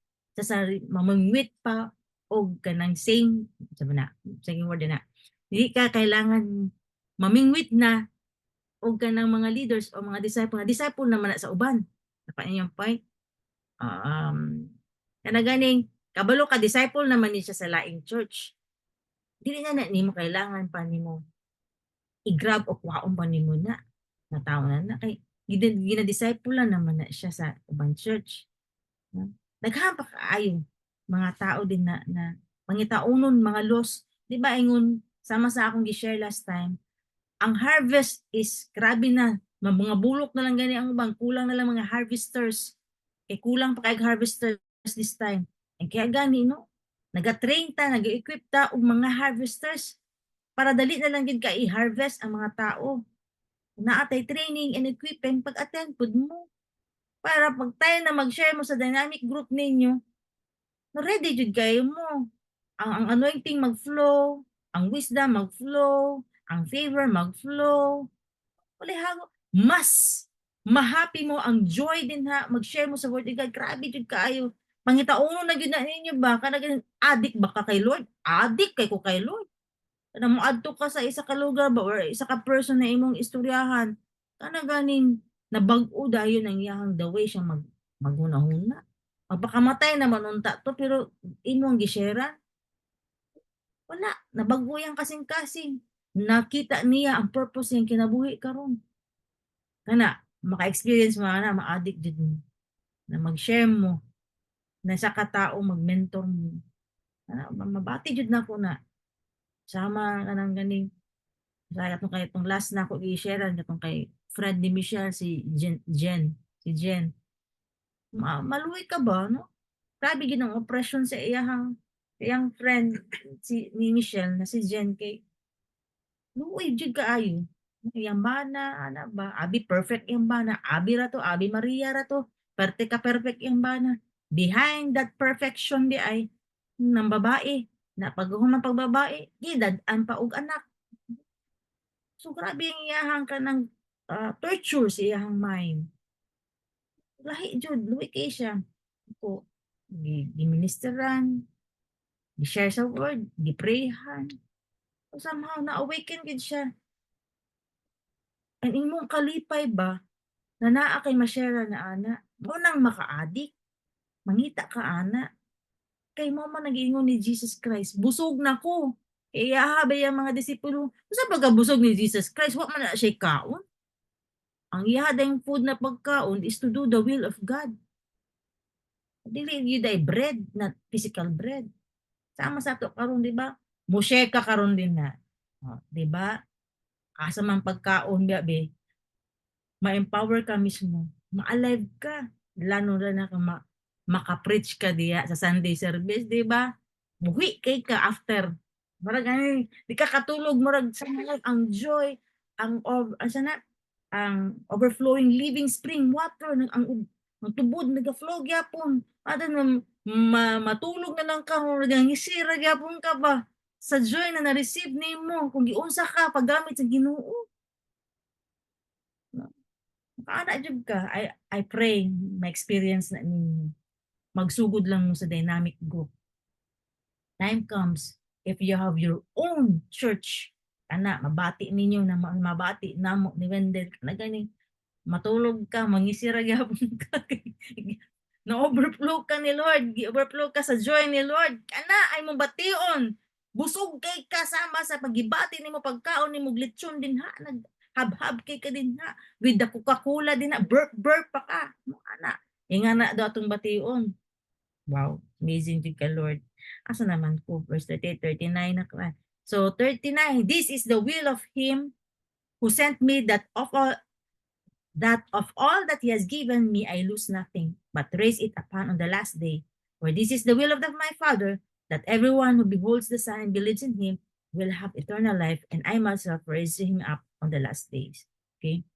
mamingwit pa og kanang same sabi na second word na. Dili ka kailangan mamingwit na og kanang mga leaders o mga disciple naman na sa uban. Napa inyong point? Kana ganing kabalo ka disciple naman ni siya sa laing church. Dili na nimo kailangan pa nimo i-grab o kuhaon pa nimo na tao na kay gina-disciple naman na siya sa ubang church. No? Daghan pa kaayo mga tao din na pangitaunon mga lost. Di ba ingon sama sa akong gi-share last time, ang harvest is grabe na. Mga bulok na lang gani ang ubang, kulang na lang mga harvesters. Kulang pa kay harvesters this time. And kaya gani no, naga-train ta, naga-equip ta og mga harvesters para dali na lang gid ka i-harvest ang mga tao. Naatay training and equipping pag-attend pud mo. Para pag tayo na mag-share mo sa dynamic group ninyo, ready jud kayo mo. Ang anointing mag-flow, ang wisdom mag-flow, ang favor mag-flow. Hago, mas ma-happy mo ang joy din ha mag-share mo sa word of God. Grabe jud kaayo. Pangitauno na gyud na ninyo ba kanang addict ba ka kay Lord? Addict kay ko kay Lord. Kana moadto ka sa isa ka lugar ba or isa ka person na imong istoryahan, kana ganing nabag-o dayon ang iyahang the way siya maghunahuna. Magpakamatay naman unta to pero imong gishera. Wala, nabag-o yang kasing-kasing. Nakita niya ang purpose niyang kinabuhi karon. Kana maka-experience mo na ma-addict jud mo na mag-share mo na sa katao mag-mentor mo. Ana mabati jud nako na sama kanang ganing kaya itong kay itong last na ako i-share itong kay friend ni Michelle si Jen. Maluwi ka ba no? Grabe gid ang oppression sa iyang friend ni Michelle na si Jen kay luwi jud kaayo. Iyang bana ana ba abi perfect iyang bana, abi ra to, abi Maria ra to. Perfect iyang bana. Behind that perfection di ay ng babae na paghuman pagbabae gidad-an pa og anak. So grabe ang iyahang kanang torture sa iyahang mind. Lahi jud, luwi kay siya. Ako, gi-ministeran, gi-share sa word, gi-prayhan. So somehow na-awaken gid siya. Ang imong kalipay ba na naa kay ma-share na ana, mo nang maka-addict. Mangita ka ana. Kay mo man nag-ingon ni Jesus Christ, busog na ko. Kaya habay ang mga disipulo, sa pagkabusog ni Jesus Christ, wa man na siya kaon. Ang ihadang food na pagkaon is to do the will of God. Dili yun ay bread, not physical bread. Sama sa to karon di ba? Mosheka karon din na. Oh, di ba? Asa man pagkaon biya be. ma-empower ka mismo, ma-alive ka, lalo na maka-preach ka diya sa Sunday service, di ba? Buhi kay ka after. Marag ay, di ka katulog, marag sa ang joy, ang overflowing living spring water, ang tubod, nag-flow gyapon. Ada na matulog na lang ka, nagisira gyapon ka ba? Sa joy na na-receive nimo, kung giunsa ka, paggamit sa Ginoo. Makaana jud ka. I pray ma-experience na ninyo. Magsugod lang mo sa dynamic group. Time comes, if you have your own church, mabati ninyo na mabati namo ni Wendell, na gani, matulog ka, mangisira gyapon ka. Na-overflow ka ni Lord, gi-overflow ka sa joy ni Lord. Ay mong bation. Busog kay kasama sa pagibati nimo pagkaon nimo glitsyon din ha. Hab-hab kay ka din ha. With the Coca-Cola din ha. Burp pa ka. Ana. Nga na daw atong bation. Wow. Amazing din ka Lord. Asa naman ko? Verse 38, 39 na ka. So 39, this is the will of Him who sent me, that of all that He has given me, I lose nothing, but raise it upon on the last day. For this is the will of my Father, that everyone who beholds the Son and believes in Him will have eternal life, and I myself raise Him up on the last days. Okay?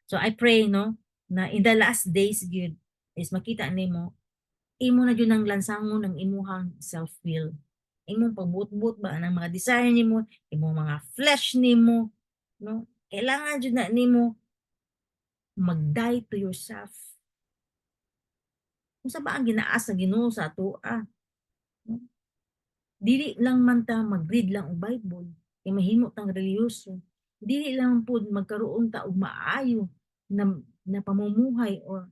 So I pray, no, na in the last days, good, is makita nimo, imo na yun ang lansangon ng imuhang self-will. Imong pagbut-but ba ng mga desire nimo, imong mga flesh nimo, no? Kailangan jud na nimo mag-die to yourself. Kung sa ba ang ginaas sa Ginoo sa ato, no? Dili lang man ta mag-read lang og Bible, kay mahimo tang reliyoso. Dili lang pud magkaroon ta og maayo na pamumuhay, or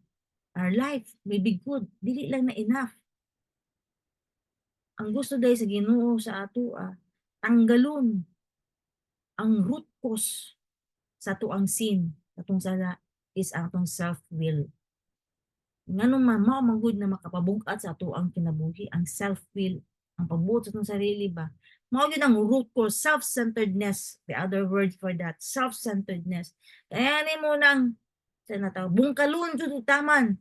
our life may be good. Dili lang na enough. Ang gusto dahil sa Ginoo sa ato, tanggalon ang root cause sa ato ang sin, atong sala, is atong self-will. Nganong mao magud na makapabug-at sa ato ang kinabuhi, ang self-will, ang pagbuot sa atong sarili ba. Mao gyud ang root cause, self-centeredness. The other word for that, self-centeredness. Kaya nimo nang bungkalon jud taman.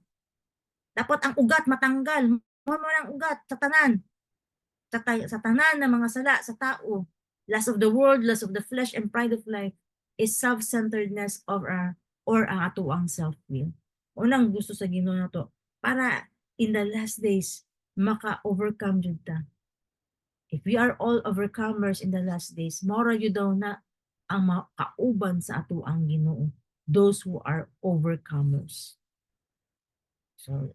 Dapat ang ugat matanggal. Mo ang ugat sa tanan. Sa tanan ng mga sala sa tao, lust of the world, lust of the flesh, and pride of life is self-centeredness of or ang ato ang self-will. Unang gusto sa Ginoo nato para in the last days maka-overcome jud ta. If we are all overcomers in the last days, mora jud daw na ang makauban sa ato ang Ginoo, those who are overcomers. So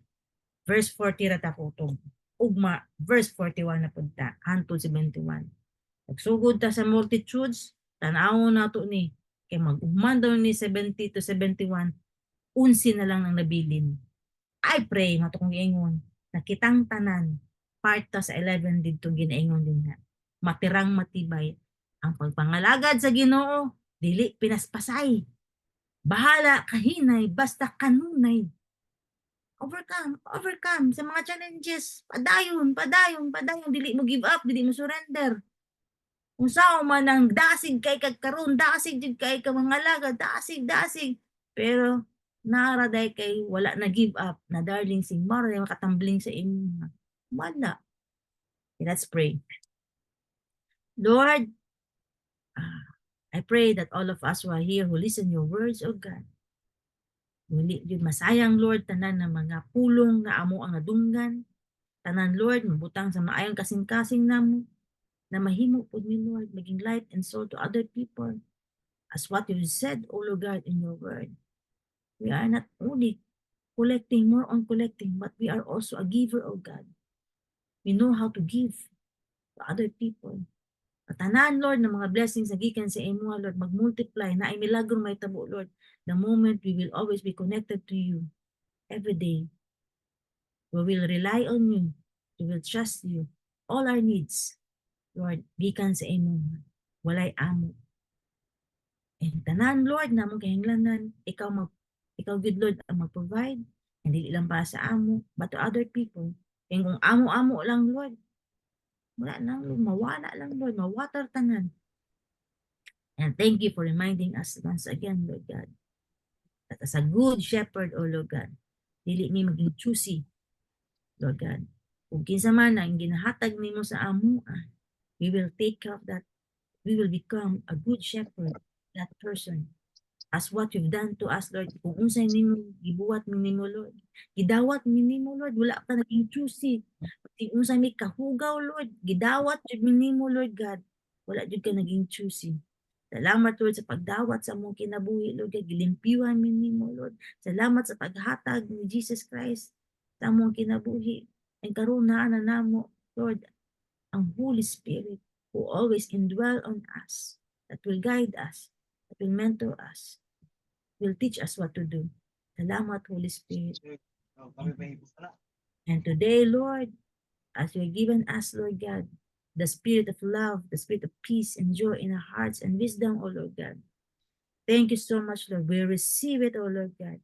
verse 40 ra ta kutog. Ugma, verse 41 na punta, hantod 71. Nagsugod ta sa multitudes, tanawon nato ni, kay mag-ugman daw ni 70 to 71, unsi na lang nang nabilin. I pray, mato kong giingon, nakitang tanan, part ta sa 11 dito ginaingon din na, matirang matibay, ang pagpangalagad sa Ginoo, dili pinaspasay. Bahala kahinay, basta kanunay. Overcome sa mga challenges. Padayon, dili mo give up, dili mo surrender. Kung sao man ang dasig kay kagkaroon, dasig jud kay ka mga laga, dasig. Pero naraday kay wala na give up, na darling sing mara makatambling sa imo. Wala. Okay, let's pray. Lord, I pray that all of us who are here who listen your words, oh God, dili jud masayang Lord tanan ng mga pulong na amo ang nadunggan. Tanan Lord, mabutang sa maayong kasing-kasing namo na mahimo pud mi Lord maging light and soul to other people. As what you said, O Lord God, in your word, we are not only collecting, more on collecting, but we are also a giver, O God. We know how to give to other people. Tanan Lord ng mga blessings na gikan sa imo Lord mag-multiply na ay milagro may tabo Lord. The moment we will always be connected to you every day. We will rely on you. We will trust you. All our needs, Lord, gikan sa imo. Walay amo. And tanan Lord na mong kahinglanan, ikaw good Lord ang mag-provide. Hindi lang para sa amo, but to other people. And kung amo-amo lang Lord, wala lang Lord, mawala lang Lord, mawater tanan. And thank you for reminding us once again, Lord God, At as a good shepherd, O Lord God, dili mi maging choosy, Lord God. Kung kinsa man ang ginahatag nimo sa amo, we will take care of that. We will become a good shepherd, that person. As what you've done to us, Lord. Kung unsay nimo gibuhat mi nimo, Lord. Gidawat mi nimo, Lord. Wala ka naging choosy. Kung unsay mi kahugaw, Lord. Gidawat jud mi nimo, Lord God. Wala jud ka naging choosy. Salamat, Lord, sa pagdawat sa among kinabuhi, Lord God. Gilimpiwan mi nimo, Lord. Salamat sa paghatag ni Jesus Christ sa among kinabuhi. Ang karon na namo, Lord, ang Holy Spirit who always indwell on us, that will guide us, that will mentor us, will teach us what to do. Salamat, Holy Spirit. Oh, kami pa yung pala. And today, Lord, as you're given us, Lord God, the spirit of love, the spirit of peace and joy in our hearts and wisdom, O Lord God. Thank you so much, Lord. We receive it, O Lord God.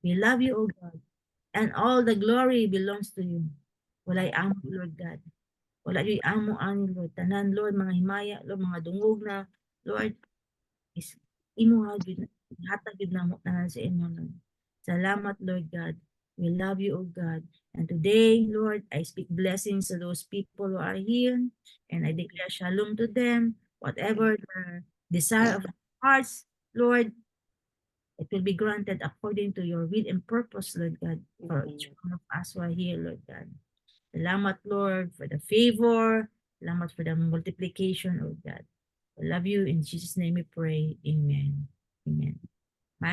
We love you, O God. And all the glory belongs to you. Walay amo, Lord God. Wala yung amo ani, Lord. Tanan, Lord, mga himaya, Lord, mga dungog na, Lord, is imo hagid hatag gid namo tanan sa imo, Lord. Salamat, Lord God. We love you, O God. And today, Lord, I speak blessings to those people who are here, and I declare shalom to them. Whatever the desire of their hearts, Lord, it will be granted according to your will and purpose, Lord God, for each one of us who are here, Lord God. Salamat, Lord, for the favor. Salamat for the multiplication, Lord God. I love you. In Jesus' name we pray. Amen. Amen.